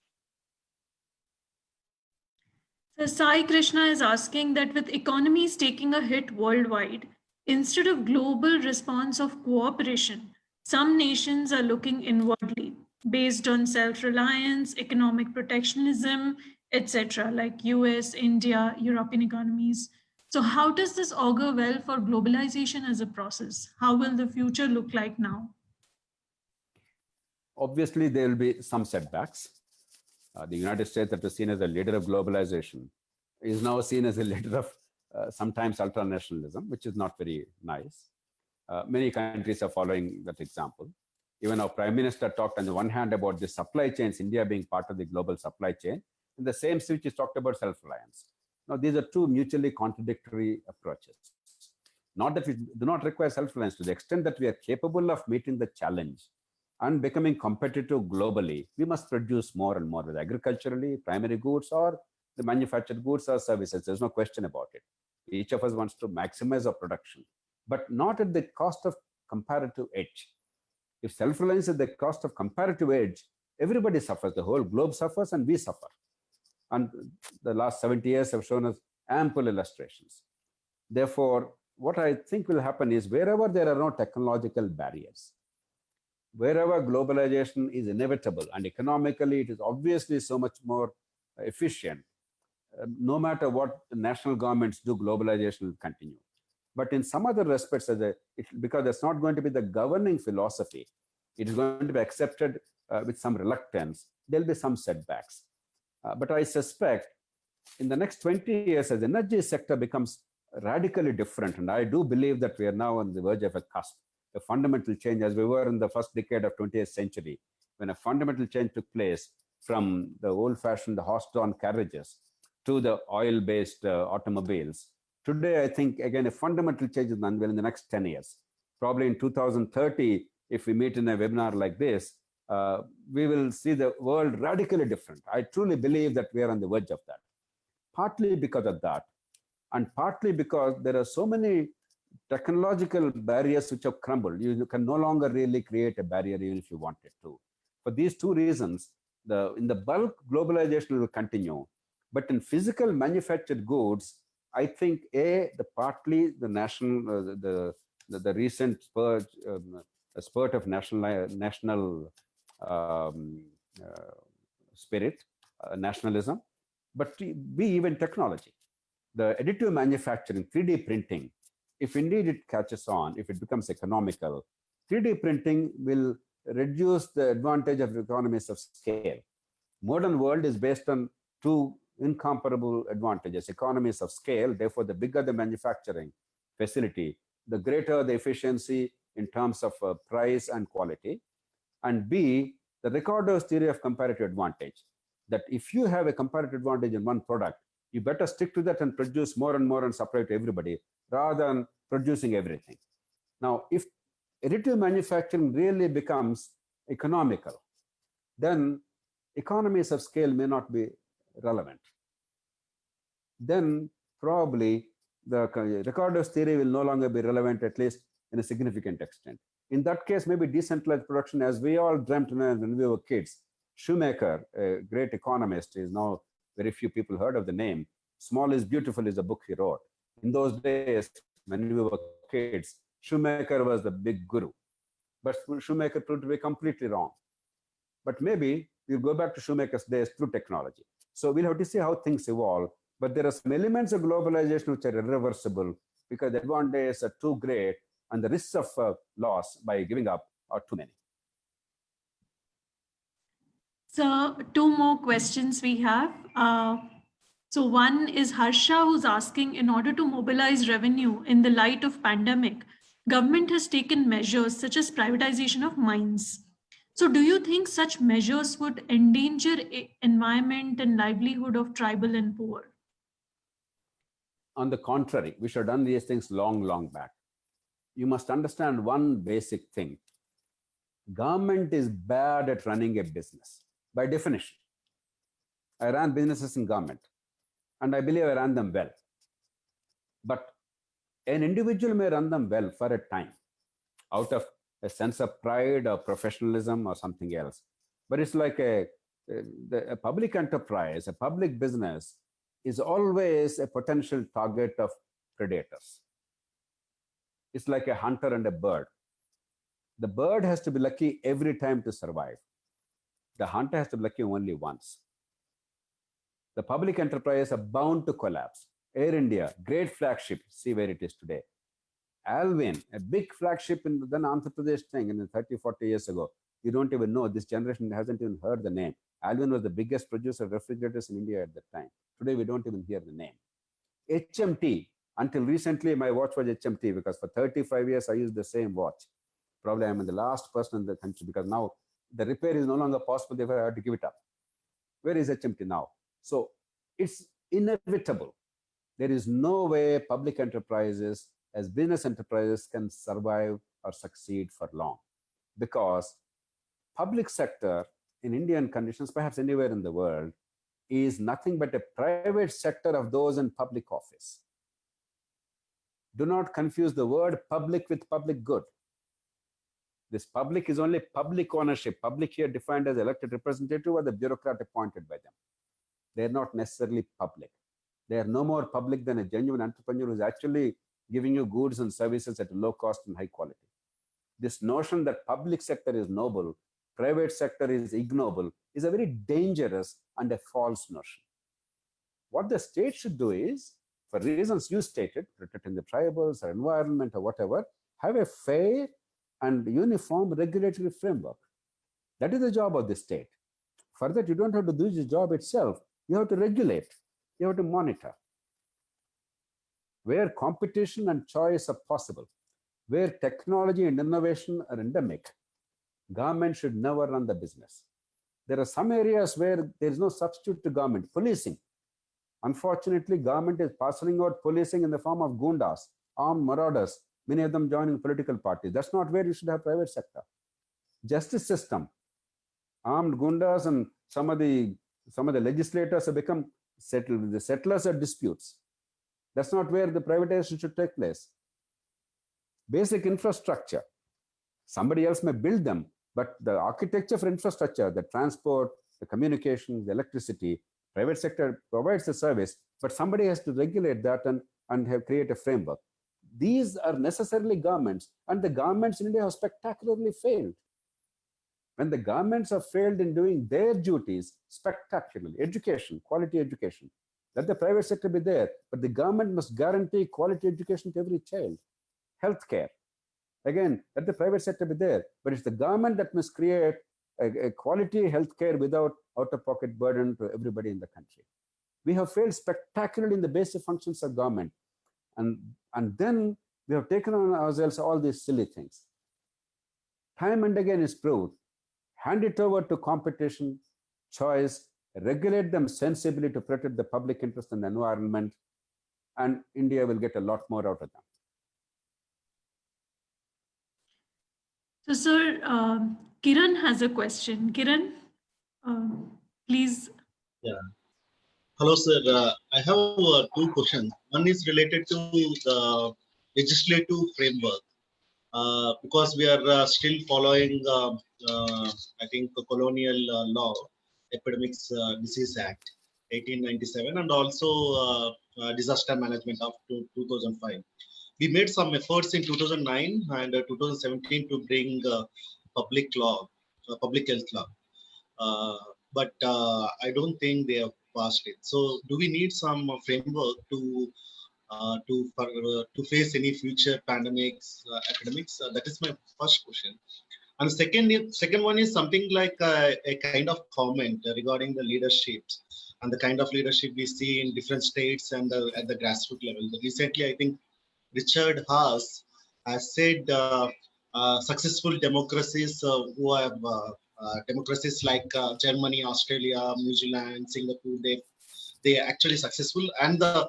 So Sai Krishna is asking that with economies taking a hit worldwide, instead of global response of cooperation, some nations are looking inwardly based on self-reliance, economic protectionism, etc., like US, India, European economies. So how does this augur well for globalization as a process? How will the future look like now? Obviously, there will be some setbacks. The United States, that was seen as a leader of globalization, is now seen as a leader of sometimes ultranationalism, which is not very nice. Many countries are following that example. Even our Prime Minister talked on the one hand about the supply chains, India being part of the global supply chain. In the same speech, he talked about self-reliance. Now, these are 2 mutually contradictory approaches. Not that we do not require self-reliance, to the extent that we are capable of meeting the challenge and becoming competitive globally, we must produce more and more, whether agriculturally, primary goods, or the manufactured goods or services. There's no question about it. Each of us wants to maximize our production, but not at the cost of comparative edge. If self-reliance is the cost of comparative edge, everybody suffers, the whole globe suffers, and we suffer. And the last 70 years have shown us ample illustrations. Therefore, what I think will happen is wherever there are no technological barriers, wherever globalization is inevitable and economically it is obviously so much more efficient, no matter what the national governments do, globalization will continue. But in some other respects, because that's not going to be the governing philosophy, it is going to be accepted with some reluctance, there'll be some setbacks. But I suspect in the next 20 years, as the energy sector becomes radically different, and I do believe that we are now on the verge of a cusp, a fundamental change, as we were in the first decade of 20th century, when a fundamental change took place from the old-fashioned horse-drawn carriages to the oil-based automobiles. Today, I think, again, a fundamental change is unveiled in the next 10 years. Probably in 2030, if we meet in a webinar like this, we will see the world radically different. I truly believe that we are on the verge of that. Partly because of that, and partly because there are so many technological barriers which have crumbled. You can no longer really create a barrier even if you wanted to. For these 2 reasons, in the bulk, globalization will continue. But in physical manufactured goods, I think partly the national, the recent spurt of national spirit, nationalism, but B, even technology. The additive manufacturing, 3D printing, if indeed it catches on, if it becomes economical, 3D printing will reduce the advantage of economies of scale. Modern world is based on two incomparable advantages: economies of scale. Therefore, the bigger the manufacturing facility, the greater the efficiency in terms of price and quality. And B, the Ricardo's theory of comparative advantage, that if you have a comparative advantage in one product, you better stick to that and produce more and more and supply to everybody rather than producing everything. Now, if additive manufacturing really becomes economical, then economies of scale may not be relevant. Then probably the Ricardo's theory will no longer be relevant, at least in a significant extent. In that case, maybe decentralized production, as we all dreamt when we were kids. Shoemaker, a great economist, is now very few people heard of the name. Small is Beautiful is a book he wrote. In those days, when we were kids, Shoemaker was the big guru. But Shoemaker proved to be completely wrong. But maybe we'll go back to Shoemaker's days through technology. So we'll have to see how things evolve. But there are some elements of globalization which are irreversible because the advantages are too great and the risks of loss by giving up are too many. So 2 more questions we have. So one is Harsha, who's asking, in order to mobilize revenue in the light of pandemic, government has taken measures such as privatization of mines. So do you think such measures would endanger environment and livelihood of tribal and poor? On the contrary, we should have done these things long, long back. You must understand one basic thing. Government is bad at running a business by definition. I ran businesses in government and I believe I ran them well. But an individual may run them well for a time out of a sense of pride or professionalism or something else. But it's like a public enterprise, a public business is always a potential target of predators. It's like a hunter and a bird. The bird has to be lucky every time to survive. The hunter has to be lucky only once. The public enterprises are bound to collapse. Air India, great flagship, see where it is today. Alvin, a big flagship in the Andhra Pradesh thing in 30, 40 years ago. You don't even know, this generation hasn't even heard the name. Alvin was the biggest producer of refrigerators in India at that time. Today, we don't even hear the name. HMT, until recently, my watch was HMT because for 35 years, I used the same watch. Probably I'm the last person in the country because now the repair is no longer possible, therefore I had to give it up. Where is HMT now? So it's inevitable. There is no way public enterprises as business enterprises can survive or succeed for long because public sector in Indian conditions, perhaps anywhere in the world, is nothing but a private sector of those in public office. Do not confuse the word public with public good. This public is only public ownership. Public here defined as elected representative or the bureaucrat appointed by them. They're not necessarily public. They are no more public than a genuine entrepreneur who's actually giving you goods and services at a low cost and high quality. This notion that public sector is noble, private sector is ignoble, is a very dangerous and a false notion. What the state should do is, for reasons you stated, protecting the tribals or environment or whatever, have a fair and uniform regulatory framework. That is the job of the state. For that, you don't have to do the job itself. You have to regulate. You have to monitor. Where competition and choice are possible, where technology and innovation are endemic, government should never run the business. There are some areas where there is no substitute to government. Policing. Unfortunately, government is parceling out policing in the form of gundas, armed marauders, many of them joining political parties. That's not where you should have private sector. Justice system, armed gundas, and some of the legislators have become the settlers of disputes. That's not where the privatization should take place. Basic infrastructure, somebody else may build them, but the architecture for infrastructure, the transport, the communication, the electricity, private sector provides the service, but somebody has to regulate that and have create a framework. These are necessarily governments, and the governments in India have spectacularly failed. When the governments have failed in doing their duties spectacularly, education, quality education, let the private sector be there, but the government must guarantee quality education to every child. Healthcare, again, let the private sector be there, but it's the government that must create a quality healthcare without out-of-pocket burden to everybody in the country. We have failed spectacularly in the basic functions of government, and then we have taken on ourselves all these silly things. Time and again is proved. Hand it over to competition, choice, regulate them sensibly to protect the public interest and the environment, and India will get a lot more out of them. So, sir, Kiran has a question. Kiran, please. Yeah. Hello, sir. I have two questions. One is related to the legislative framework. Because we are still following, I think, the colonial law, Epidemics Disease Act, 1897, and also Disaster Management of 2005. We made some efforts in 2009 and 2017 to bring public law, public health law, but I don't think they have passed it. So, do we need some framework to face any future pandemics, epidemics? That is my first question. And second one is something like a kind of comment regarding the leadership and the kind of leadership we see in different states and at the grassroots level. Recently, I think Richard Haas has said successful democracies who have democracies like Germany, Australia, New Zealand, Singapore, they are actually successful, and the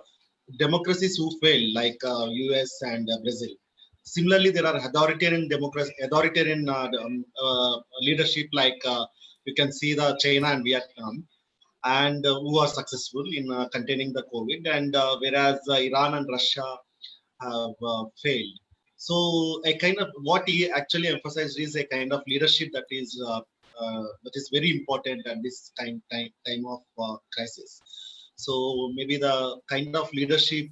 democracies who fail, like US and Brazil. Similarly, there are authoritarian leadership, like you can see the China and Vietnam, and who are successful in containing the COVID, and whereas Iran and Russia have failed. So, a kind of what he actually emphasized is a kind of leadership that is very important at this time of crisis. So maybe the kind of leadership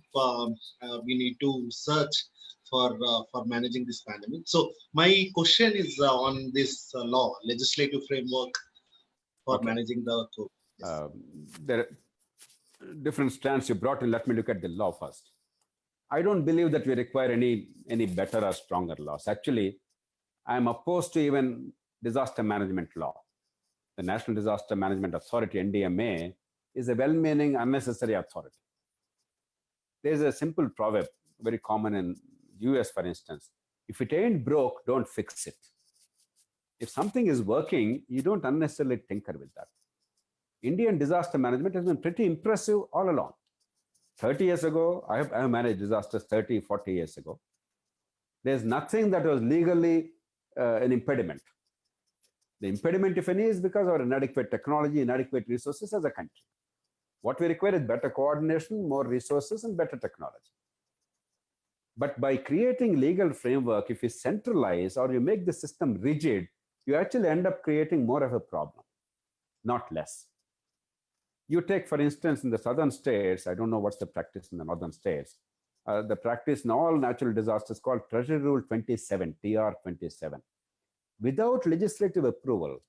we need to search for managing this pandemic. So my question is on this law, legislative framework for managing the COVID. Yes. There are different strands you brought in. Let me look at the law first. I don't believe that we require any better or stronger laws. Actually, I am opposed to even disaster management law. The National Disaster Management Authority, NDMA, is a well-meaning, unnecessary authority. There's a simple proverb, very common in US, for instance. If it ain't broke, don't fix it. If something is working, you don't unnecessarily tinker with that. Indian disaster management has been pretty impressive all along. 30 years ago, I have managed disasters 30, 40 years ago. There's nothing that was legally an impediment. The impediment, if any, is because of inadequate technology, inadequate resources as a country. What we require is better coordination, more resources, and better technology. But by creating legal framework, if you centralize or you make the system rigid, you actually end up creating more of a problem, not less. You take, for instance, in the southern states, I don't know what's the practice in the northern states, the practice in all natural disasters called Treasury Rule 27, TR 27. Without legislative approval,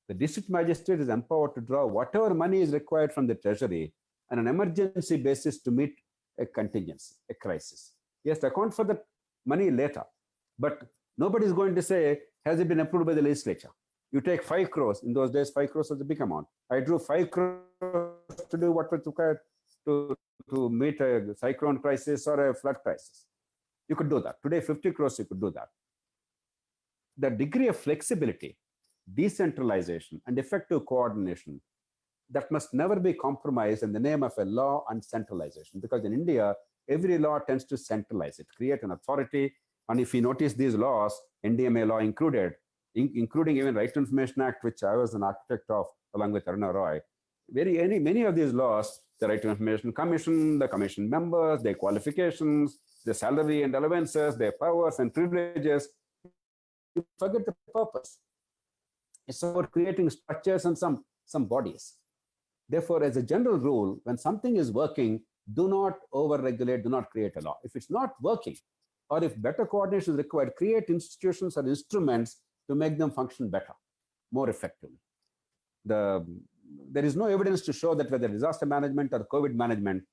the district magistrate is empowered to draw whatever money is required from the treasury on an emergency basis to meet a contingency, a crisis. He has to account for the money later, but nobody is going to say, has it been approved by the legislature? You take 5 crores. In those days, 5 crores was a big amount. I drew 5 crores to do what was required to meet a cyclone crisis or a flood crisis. You could do that. Today, 50 crores, you could do that. The degree of flexibility, decentralization, and effective coordination, that must never be compromised in the name of a law and centralization. Because in India, every law tends to centralize it, create an authority. And if you notice these laws, NDMA law included, including even Right to Information Act, which I was an architect of along with Aruna Roy, many of these laws, the Right to Information Commission, the commission members, their qualifications, their salary and allowances, their powers and privileges, you forget the purpose. It's about creating structures and some bodies. Therefore, as a general rule, when something is working, Do not over-regulate, do not create a law. If it's not working, or if better coordination is required, create institutions or instruments to make them function better, more effectively. There is no evidence to show that whether disaster management or COVID management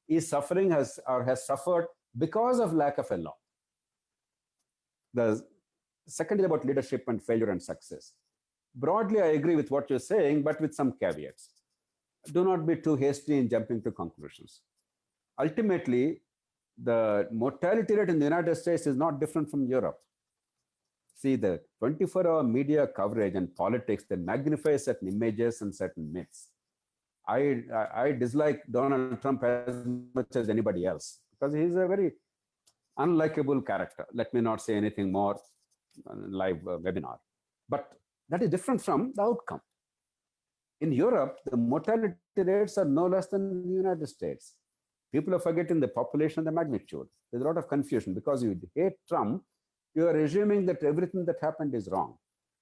is suffering has suffered because of lack of a law. The second is about leadership and failure and success. Broadly, I agree with what you're saying, but with some caveats. Do not be too hasty in jumping to conclusions. Ultimately, the mortality rate in the United States is not different from Europe. See, the 24-hour media coverage and politics that magnify certain images and certain myths. I dislike Donald Trump as much as anybody else because he's a very unlikable character. Let me not say anything more on live webinar. But that is different from the outcome. In Europe, the mortality rates are no less than the United States. People are forgetting the population and the magnitude. There's a lot of confusion because you hate Trump. You are assuming that everything that happened is wrong.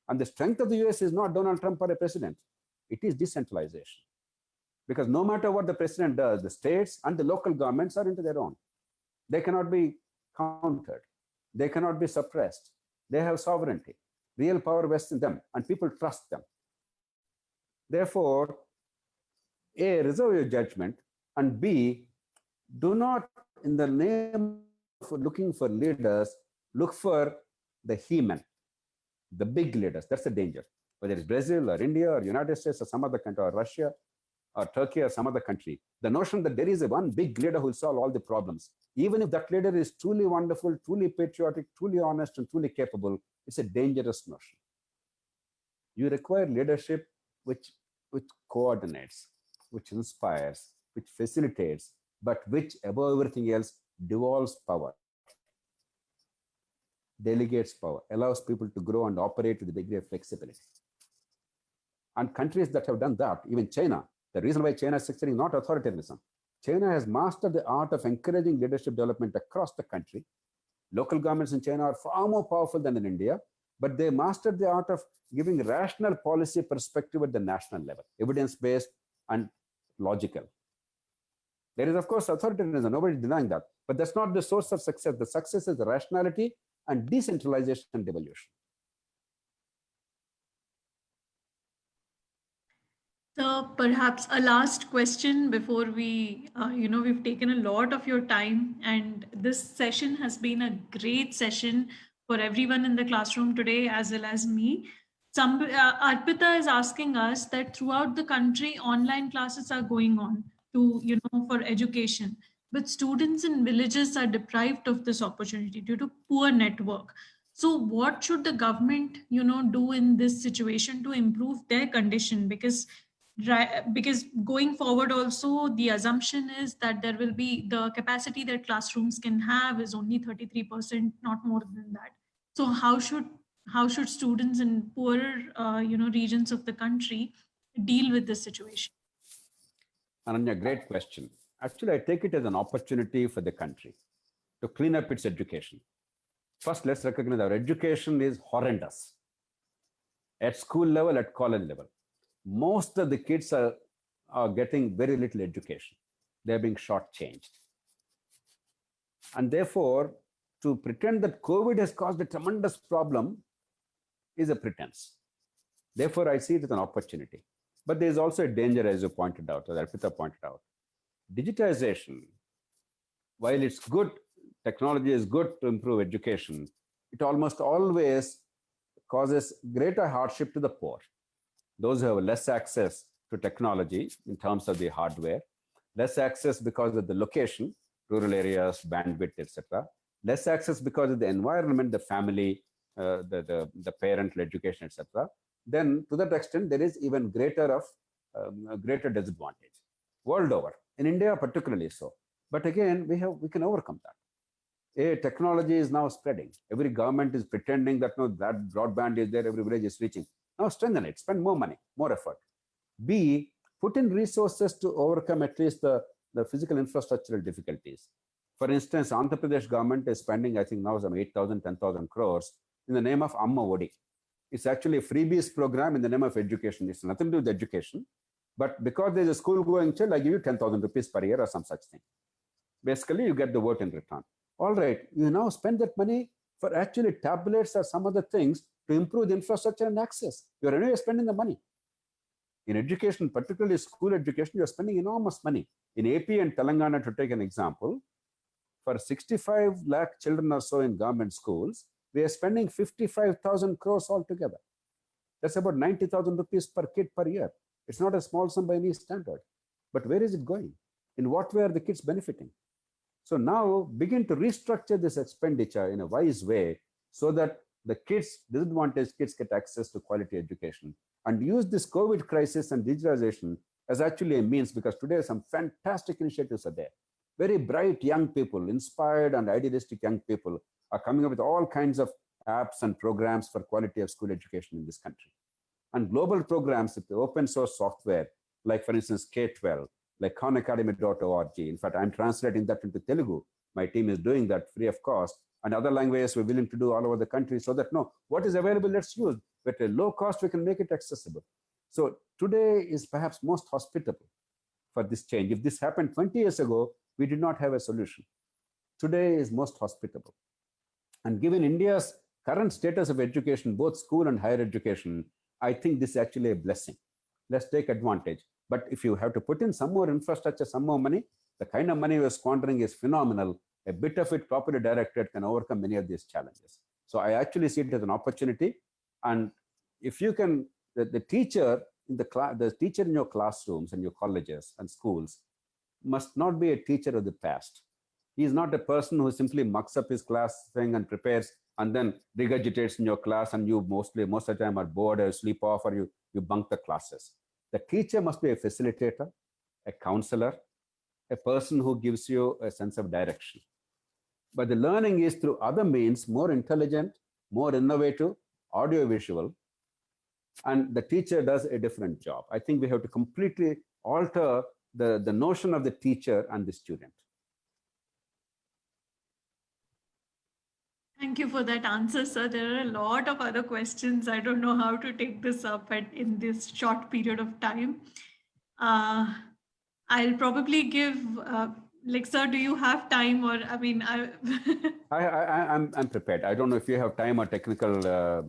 And the strength of the US is not Donald Trump or a president. It is decentralization. Because no matter what the president does, the states and the local governments are into their own. They cannot be countered. They cannot be suppressed. They have sovereignty. Real power vests in them, and people trust them. Therefore, A, reserve your judgment, and B, do not, in the name of looking for leaders, look for the he-men, the big leaders. That's the danger. Whether it's Brazil or India or United States or some other country or Russia or Turkey or some other country, the notion that there is a one big leader who will solve all the problems, even if that leader is truly wonderful, truly patriotic, truly honest, and truly capable, it's a dangerous notion. You require leadership which coordinates, which inspires, which facilitates, but which above everything else devolves power, delegates power, allows people to grow and operate with a degree of flexibility. And countries that have done that, even China, the reason why China is succeeding is not authoritarianism. China has mastered the art of encouraging leadership development across the country. Local governments in China are far more powerful than in India, but they mastered the art of giving rational policy perspective at the national level, evidence-based and logical. There is, of course, authoritarianism, nobody is denying that, but that's not the source of success. The success is the rationality and decentralization and devolution. So perhaps a last question before we, we've taken a lot of your time, and this session has been a great session for everyone in the classroom today, as well as me. Arpita is asking us that throughout the country, online classes are going on for education, but students in villages are deprived of this opportunity due to poor network. So what should the government, do in this situation to improve their condition? Because going forward also, the assumption is that there will be the capacity that classrooms can have is only 33%, not more than that. So how should students in poorer regions of the country deal with this situation? Ananya, great question. Actually, I take it as an opportunity for the country to clean up its education. First, let's recognize our education is horrendous at school level, at college level. Most of the kids are getting very little education. They're being shortchanged. And therefore, to pretend that COVID has caused a tremendous problem is a pretense. Therefore, I see it as an opportunity. But there's also a danger, as you pointed out, as Arpita pointed out. Digitization, while it's good, technology is good to improve education, it almost always causes greater hardship to the poor. Those who have less access to technology in terms of the hardware, less access because of the location, rural areas, bandwidth, etc. Less access because of the environment, the family, the parental education, etc. Then to that extent, there is even greater disadvantage world over. In India, particularly so. But again, we can overcome that. Technology is now spreading. Every government is pretending that that broadband is there, every village is reaching. Now strengthen it, spend more money, more effort. B, put in resources to overcome at least the physical infrastructural difficulties. For instance, Andhra Pradesh government is spending, I think now some 8,000, 10,000 crores in the name of Amma Odi. It's actually a freebies program in the name of education. It's nothing to do with education. But because there's a school going child, I give you 10,000 rupees per year or some such thing. Basically, you get the vote in return. All right, you now spend that money for actually tablets or some other things to improve the infrastructure and access. You're anyway spending the money. In education, particularly school education, you're spending enormous money. In AP and Telangana, to take an example, for 65 lakh children or so in government schools, we are spending 55,000 crores altogether. That's about 90,000 rupees per kid per year. It's not a small sum by any standard. But where is it going? In what way are the kids benefiting? So now begin to restructure this expenditure in a wise way so that the kids, disadvantaged kids, get access to quality education, and use this COVID crisis and digitalization as actually a means, because today some fantastic initiatives are there. Very bright young people, inspired and idealistic young people are coming up with all kinds of apps and programs for quality of school education in this country. And global programs with the open source software, like for instance, K-12, like khanacademy.org. In fact, I'm translating that into Telugu. My team is doing that free of cost. And other languages we're willing to do all over the country, so that no, what is available, let's use. But at low cost, we can make it accessible. So today is perhaps most hospitable for this change. If this happened 20 years ago, we did not have a solution. Today is most hospitable. And given India's current status of education, both school and higher education, I think this is actually a blessing. Let's take advantage. But if you have to put in some more infrastructure, some more money, the kind of money we're squandering is phenomenal. A bit of it properly directed can overcome many of these challenges. So I actually see it as an opportunity. And if you can, the teacher in the class, the teacher in your classrooms and your colleges and schools must not be a teacher of the past. He is not a person who simply mucks up his class thing and prepares and then regurgitates in your class, and you most of the time are bored or sleep off, or you bunk the classes. The teacher must be a facilitator, a counselor, a person who gives you a sense of direction. But the learning is through other means, more intelligent, more innovative, audiovisual, and the teacher does a different job. I think we have to completely alter the notion of the teacher and the student. Thank you for that answer, sir. There are a lot of other questions. I don't know how to take this up in this short period of time. I'll probably give, sir, do you have time, or I mean, I'm prepared. I don't know if you have time or technical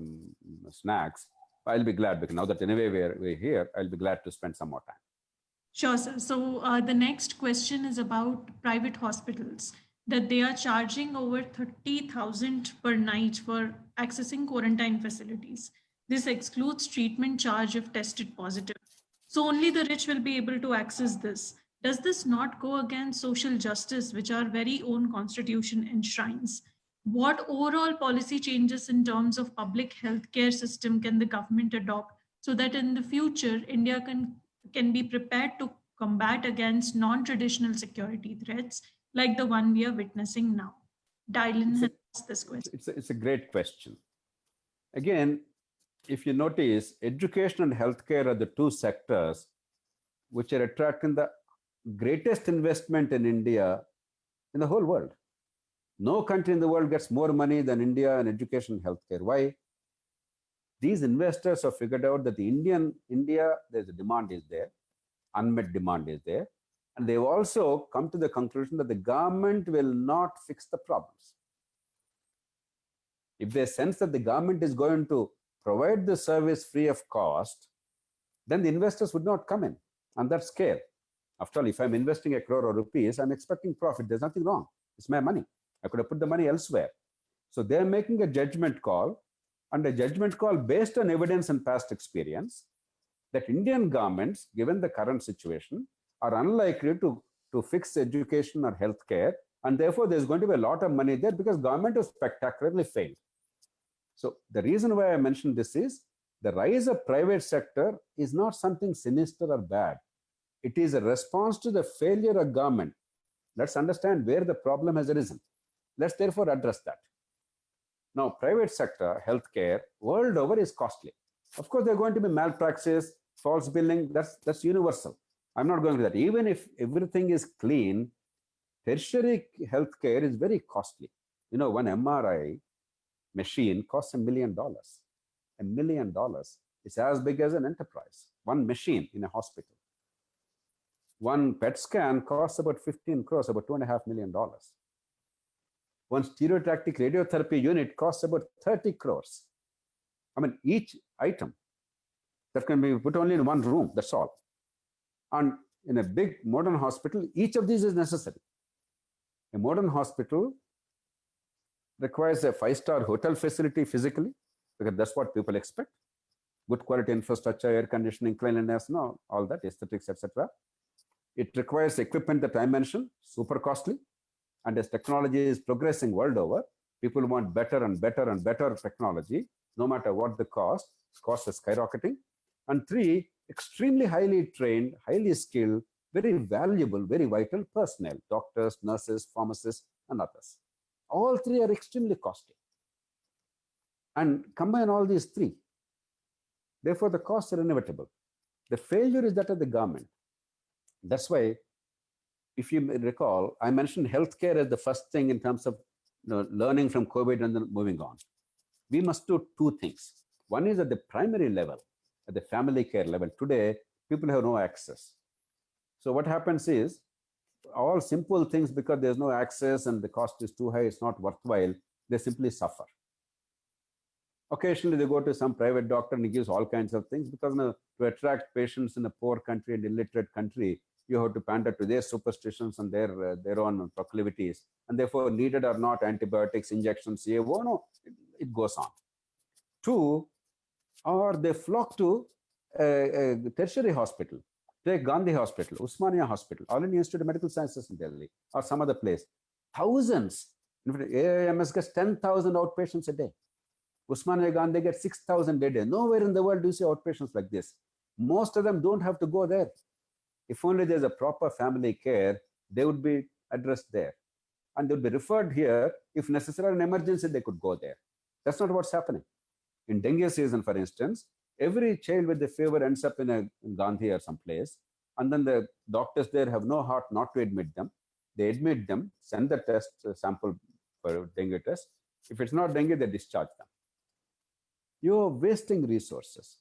snacks. I'll be glad, because now that anyway we're here, I'll be glad to spend some more time. Sure, sir. So the next question is about private hospitals, that they are charging over 30,000 per night for accessing quarantine facilities. This excludes treatment charge if tested positive. So only the rich will be able to access this. Does this not go against social justice, which our very own constitution enshrines? What overall policy changes in terms of public healthcare system can the government adopt so that in the future, India can be prepared to combat against non-traditional security threats like the one we are witnessing now? Dylan has asked this question. It's a great question. Again, if you notice, education and healthcare are the two sectors which are attracting the greatest investment in India in the whole world. No country in the world gets more money than India in education and healthcare. Why? These investors have figured out that India, there's a demand is there, unmet demand is there. And they've also come to the conclusion that the government will not fix the problems. If they sense that the government is going to provide the service free of cost, then the investors would not come in. And that's scale. After all, if I'm investing 1 crore rupees, I'm expecting profit. There's nothing wrong. It's my money. I could have put the money elsewhere. So they're making a judgment call, and a judgment call based on evidence and past experience, that Indian governments, given the current situation, are unlikely to fix education or healthcare, and therefore there's going to be a lot of money there because government has spectacularly failed. So the reason why I mentioned this is the rise of private sector is not something sinister or bad. It is a response to the failure of government. Let's understand where the problem has arisen. Let's therefore address that. Now, private sector healthcare world over is costly. Of course, there are going to be malpractice, false billing. That's universal. I'm not going to that. Even if everything is clean, tertiary healthcare is very costly. You know, one MRI machine costs $1 million. $1 million is as big as an enterprise. One machine in a hospital. One PET scan costs about 15 crores, about $2.5 million. One stereotactic radiotherapy unit costs about 30 crores. I mean, each item that can be put only in one room, that's all. And in a big modern hospital, each of these is necessary. A modern hospital requires a 5-star hotel facility physically, because that's what people expect. Good quality infrastructure, air conditioning, cleanliness, no, all that, aesthetics, etc. It requires equipment that I mentioned, super costly. And as technology is progressing world over, people want better and better and better technology, no matter what the cost. Cost is skyrocketing. And 3, extremely highly trained, highly skilled, very valuable, very vital personnel, doctors, nurses, pharmacists, and others. All 3 are extremely costly. And combine all these 3. Therefore, the costs are inevitable. The failure is that of the government. That's why, if you recall, I mentioned healthcare as the first thing in terms of learning from COVID and then moving on. We must do 2 things. One is at the primary level, at the family care level. Today, people have no access. So what happens is, all simple things, because there's no access and the cost is too high, it's not worthwhile, they simply suffer. Occasionally, they go to some private doctor and he gives all kinds of things, because to attract patients in a poor country and illiterate country, you have to pander to their superstitions and their own proclivities. And therefore, needed or not antibiotics, injections, no, it goes on. 2, or they flock to a tertiary hospital. Take Gandhi Hospital, Usmania Hospital, All India Institute of Medical Sciences in Delhi, or some other place. Thousands. In fact, AIMS gets 10,000 outpatients a day. Usmania Gandhi gets 6,000 a day. Nowhere in the world do you see outpatients like this. Most of them don't have to go there. If only there's a proper family care, they would be addressed there. And they would be referred here. If necessary, an emergency, they could go there. That's not what's happening. In dengue season, for instance, every child with a fever ends up in Gandhi or someplace. And then the doctors there have no heart not to admit them. They admit them, send the test sample for dengue test. If it's not dengue, they discharge them. You're wasting resources.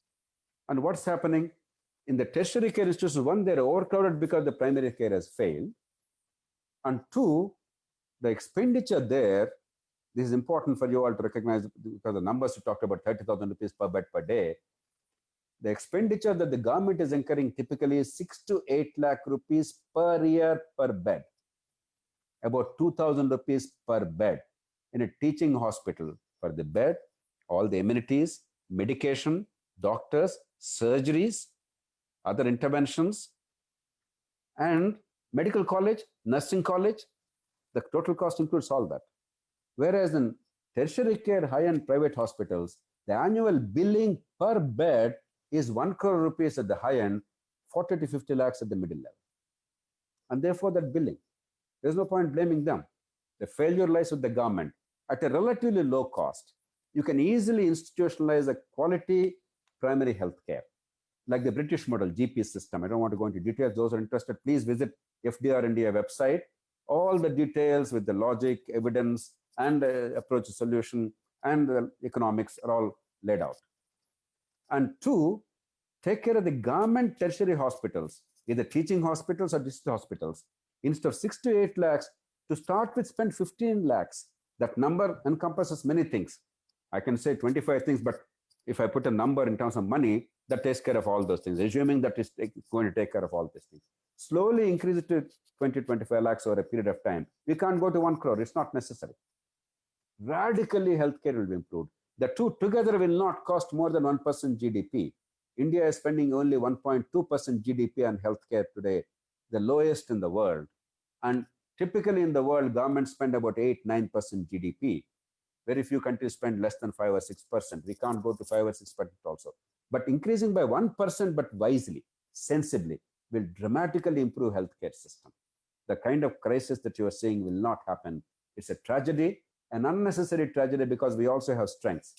And what's happening? In the tertiary care institutions, 1, they're overcrowded because the primary care has failed. And 2, the expenditure there, this is important for you all to recognize, because the numbers you talked about, 30,000 rupees per bed per day. The expenditure that the government is incurring typically is 6 to 8 lakh rupees per year per bed. About 2,000 rupees per bed in a teaching hospital for the bed, all the amenities, medication, doctors, surgeries, other interventions, and medical college, nursing college. The total cost includes all that. Whereas in tertiary care, high-end private hospitals, the annual billing per bed is 1 crore rupees at the high end, 40 to 50 lakhs at the middle level. And therefore, that billing, there's no point blaming them. The failure lies with the government. At a relatively low cost, you can easily institutionalize a quality primary health care, like the British model, GP system. I don't want to go into details. Those who are interested, please visit FDR India website. All the details with the logic, evidence, and approach to solution and economics are all laid out. And 2, take care of the government tertiary hospitals, either teaching hospitals or district hospitals. Instead of 6 to 8 lakhs, to start with, spend 15 lakhs. That number encompasses many things. I can say 25 things, but if I put a number in terms of money, that takes care of all those things, assuming that it's going to take care of all these things. Slowly increase it to 20, 25 lakhs over a period of time. We can't go to 1 crore. It's not necessary. Radically, healthcare will be improved. The 2 together will not cost more than 1% GDP. India is spending only 1.2% GDP on healthcare today, the lowest in the world. And typically in the world, governments spend about 8-9% GDP. Very few countries spend less than 5 or 6%. We can't go to 5 or 6% also. But increasing by 1%, but wisely, sensibly, will dramatically improve healthcare system. The kind of crisis that you are seeing will not happen. It's a tragedy, an unnecessary tragedy, because we also have strengths.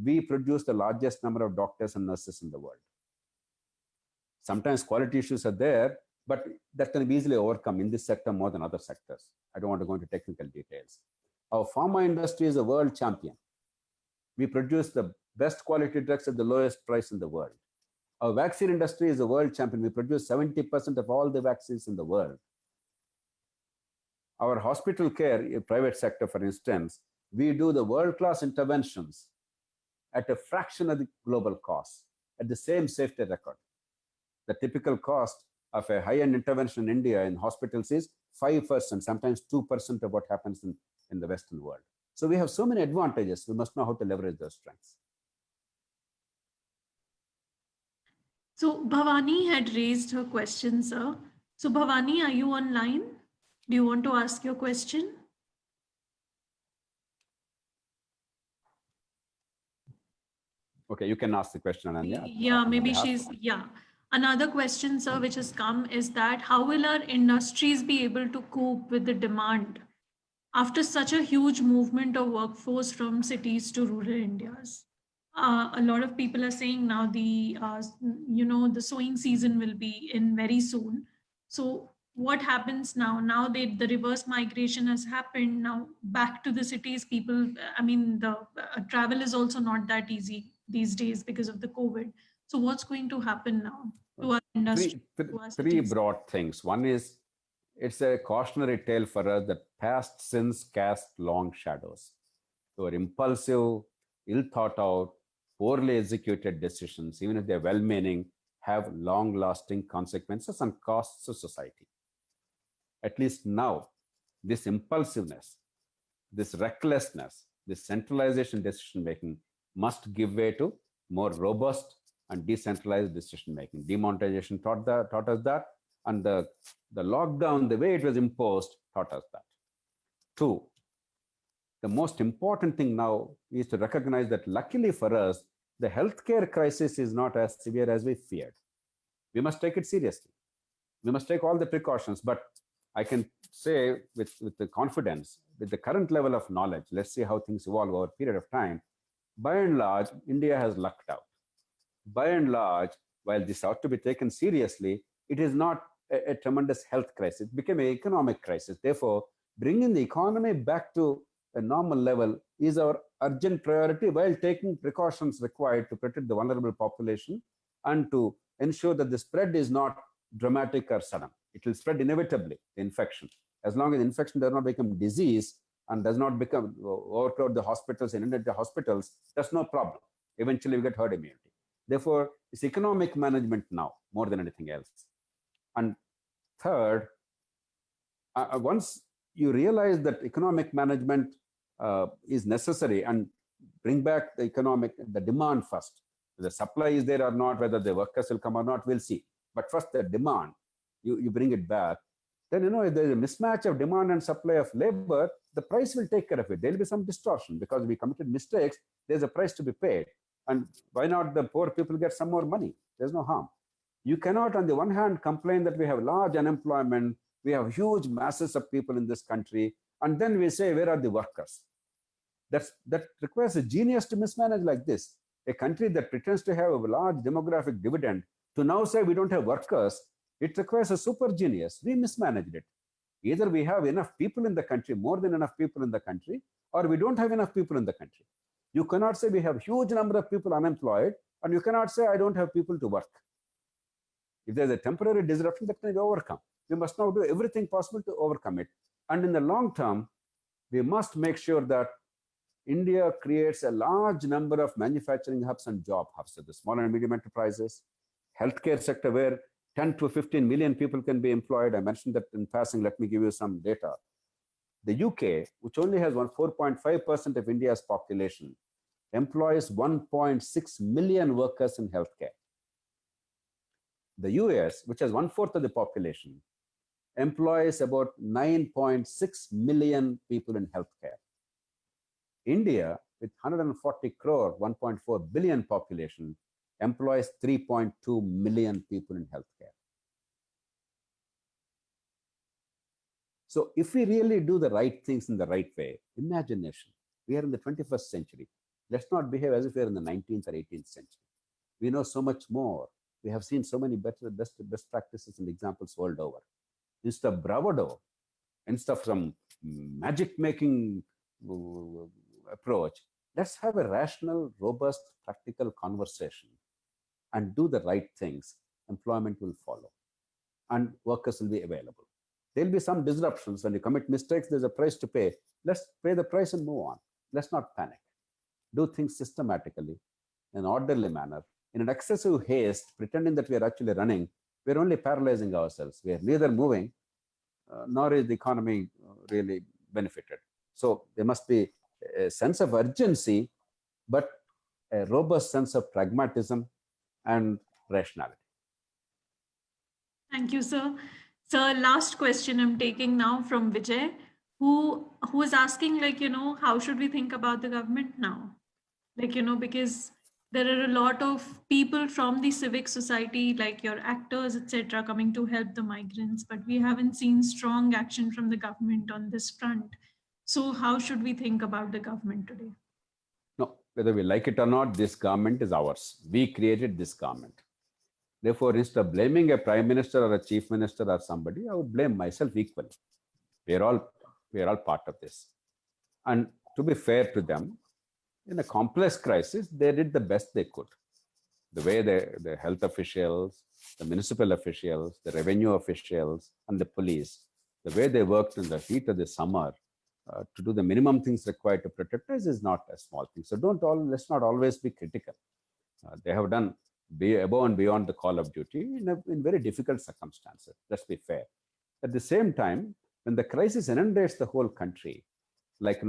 We produce the largest number of doctors and nurses in the world. Sometimes quality issues are there, but that can be easily overcome in this sector more than other sectors. I don't want to go into technical details. Our pharma industry is a world champion. We produce the best quality drugs at the lowest price in the world. Our vaccine industry is a world champion. We produce 70% of all the vaccines in the world. Our hospital care, private sector, for instance, we do the world-class interventions at a fraction of the global cost, at the same safety record. The typical cost of a high-end intervention in India in hospitals is 5%, sometimes 2% of what happens in the Western world. So we have so many advantages. We must know how to leverage those strengths. So Bhavani had raised her question, sir. So Bhavani, are you online? Do you want to ask your question? Okay, you can ask the question, Ananya. Yeah, maybe she's, yeah. Another question, sir, which has come is that how will our industries be able to cope with the demand after such a huge movement of workforce from cities to rural Indias? A lot of people are saying now the sowing season will be in very soon. So what happens now? Now that the reverse migration has happened, now back to the cities, people, I mean, the travel is also not that easy these days because of the COVID. So what's going to happen now to our industry? Three broad things. One is, it's a cautionary tale for us that past sins cast long shadows. So impulsive, ill thought out, poorly executed decisions, even if they're well-meaning, have long-lasting consequences and costs to society. At least now, this impulsiveness, this recklessness, this centralization decision-making must give way to more robust and decentralized decision-making. Demonetization taught us that, and the lockdown, the way it was imposed, taught us that. Two, the most important thing now is to recognize that luckily for us, the healthcare crisis is not as severe as we feared. We must take it seriously. We must take all the precautions, but I can say with the confidence, with the current level of knowledge, let's see how things evolve over a period of time. By and large, India has lucked out. By and large, while this ought to be taken seriously, it is not a tremendous health crisis. It became an economic crisis. Therefore, bringing the economy back to a normal level is our urgent priority, while taking precautions required to protect the vulnerable population and to ensure that the spread is not dramatic or sudden. It will spread inevitably, the infection. As long as infection does not become disease and does not become overcrowd the hospitals and inundate the hospitals, that's no problem. Eventually, we get herd immunity. Therefore, it's economic management now more than anything else. And third, once you realize that economic management is necessary and bring back the demand first. The supply is there or not, whether the workers will come or not, we'll see. But first the demand, you bring it back. Then, if there's a mismatch of demand and supply of labor, the price will take care of it. There'll be some distortion because we committed mistakes. There's a price to be paid. And why not the poor people get some more money? There's no harm. You cannot, on the one hand, complain that we have large unemployment, we have huge masses of people in this country, and then we say, where are the workers? That requires a genius to mismanage like this. A country that pretends to have a large demographic dividend, to now say we don't have workers, it requires a super genius. We mismanaged it. Either we have enough people in the country, more than enough people in the country, or we don't have enough people in the country. You cannot say we have huge number of people unemployed, and you cannot say I don't have people to work. If there's a temporary disruption, that can be overcome. We must now do everything possible to overcome it. And in the long term, we must make sure that India creates a large number of manufacturing hubs and job hubs, so the small and medium enterprises, healthcare sector where 10 to 15 million people can be employed. I mentioned that in passing. Let me give you some data. The UK, which only has 4.5% of India's population, employs 1.6 million workers in healthcare. The US, which has 1/4 of the population, employs about 9.6 million people in healthcare. India, with 140 crore, 1.4 billion population, employs 3.2 million people in healthcare. So if we really do the right things in the right way, imagination, we are in the 21st century. Let's not behave as if we are in the 19th or 18th century. We know so much more. We have seen so many best practices and examples world over. Instead of bravado, instead of some magic-making approach, let's have a rational, robust, practical conversation and do the right things, employment will follow and workers will be available. There'll be some disruptions. When you commit mistakes, there's a price to pay. Let's pay the price and move on. Let's not panic. Do things systematically, in an orderly manner. In an excessive haste, pretending that we are actually running, we're only paralyzing ourselves. We are neither moving, nor is the economy really benefited. So there must be a sense of urgency, but a robust sense of pragmatism and rationality. Thank you, sir. Sir, last question I'm taking now from Vijay, who is asking, like, how should we think about the government now? Like, because there are a lot of people from the civic society, like your actors, etc., coming to help the migrants, but we haven't seen strong action from the government on this front. So how should we think about the government today? No, whether we like it or not, this government is ours. We created this government. Therefore, instead of blaming a prime minister or a chief minister or somebody, I would blame myself equally. We are all part of this. And to be fair to them, in a complex crisis, they did the best they could. The way the health officials, the municipal officials, the revenue officials, and the police, the way they worked in the heat of the summer to do the minimum things required to protect us is not a small thing. So let's not always be critical. They have done above and beyond the call of duty in very difficult circumstances. Let's be fair. At the same time, when the crisis inundates the whole country, like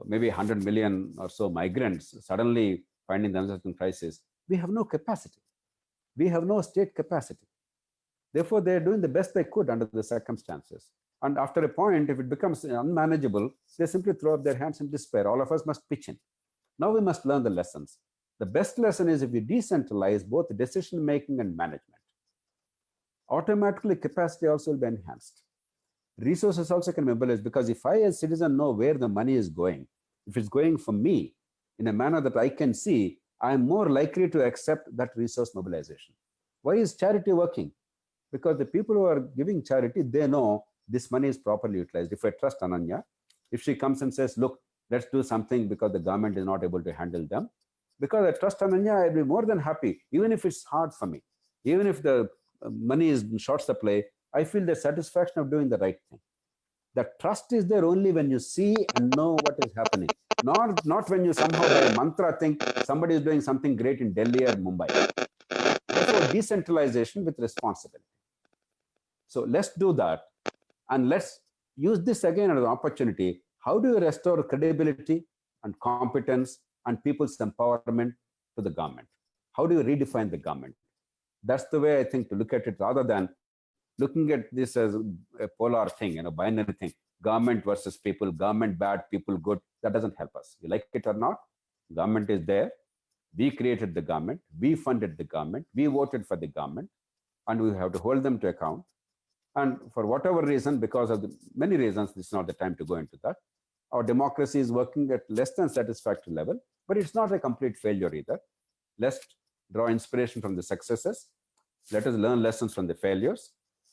maybe 100 million or so migrants suddenly finding themselves in crisis, we have no capacity. We have no state capacity. Therefore, they're doing the best they could under the circumstances. And after a point, if it becomes unmanageable, they simply throw up their hands in despair. All of us must pitch in. Now we must learn the lessons. The best lesson is if we decentralize both decision-making and management. Automatically, capacity also will be enhanced. Resources also can be mobilized, because if I as a citizen know where the money is going, if it's going for me in a manner that I can see, I'm more likely to accept that resource mobilization. Why is charity working? Because the people who are giving charity, they know this money is properly utilized. If I trust Ananya, if she comes and says, look, let's do something because the government is not able to handle them, because I trust Ananya, I'll be more than happy, even if it's hard for me, even if the money is in short supply, I feel the satisfaction of doing the right thing. The trust is there only when you see and know what is happening, not when you somehow by a mantra think somebody is doing something great in Delhi or Mumbai. Therefore, decentralization with responsibility. So let's do that, and let's use this again as an opportunity. How do you restore credibility and competence and people's empowerment to the government? How do you redefine the government? That's the way I think to look at it, rather than looking at this as a polar thing, binary thing, government versus people, government bad, people good. That doesn't help us. You like it or not, government is there. We created the government, we funded the government, we voted for the government, and we have to hold them to account. And for whatever reason, because of the many reasons, this is not the time to go into that, our democracy is working at less than satisfactory level, but it's not a complete failure either. Let's draw inspiration from the successes. Let us learn lessons from the failures.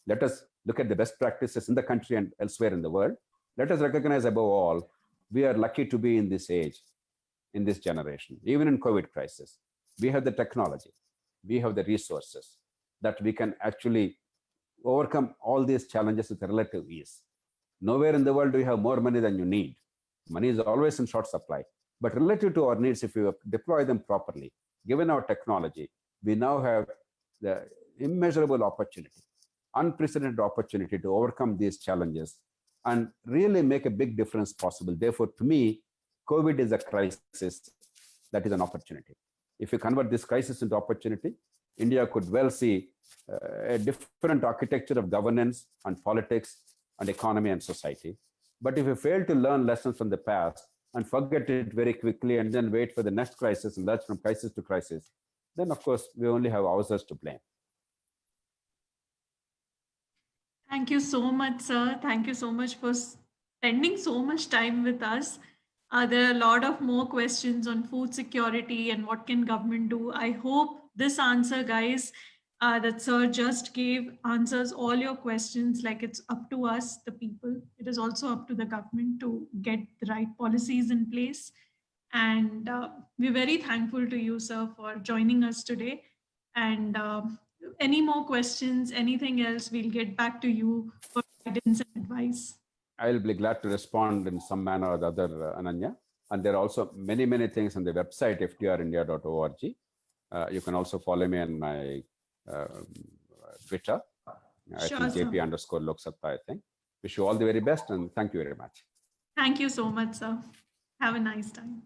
Let us look at the best practices in the country and elsewhere in the world. Let us recognize above all, we are lucky to be in this age, in this generation. Even in COVID crisis, we have the technology, we have the resources that we can actually overcome all these challenges with a relative ease. Nowhere in the world do you have more money than you need. Money is always in short supply. But relative to our needs, if we deploy them properly, given our technology, we now have the immeasurable opportunity, unprecedented opportunity to overcome these challenges and really make a big difference possible. Therefore, to me, COVID is a crisis that is an opportunity. If you convert this crisis into opportunity, India could well see a different architecture of governance and politics and economy and society. But if you fail to learn lessons from the past and forget it very quickly and then wait for the next crisis and that's from crisis to crisis, then of course we only have ourselves to blame. Thank you so much, sir. Thank you so much for spending so much time with us. There are a lot of more questions on food security and what can government do. I hope this answer, guys, that sir just gave answers all your questions. Like, it's up to us, the people. It is also up to the government to get the right policies in place. And we're very thankful to you, sir, for joining us today. And any more questions, anything else, we'll get back to you for guidance and advice. I'll be glad to respond in some manner or the other, Ananya. And there are also many, many things on the website, ftrindia.org. You can also follow me on my Twitter. I Sure, think sir. JP_Loksatta, I think. Wish you all the very best and thank you very much. Thank you so much, sir. Have a nice time.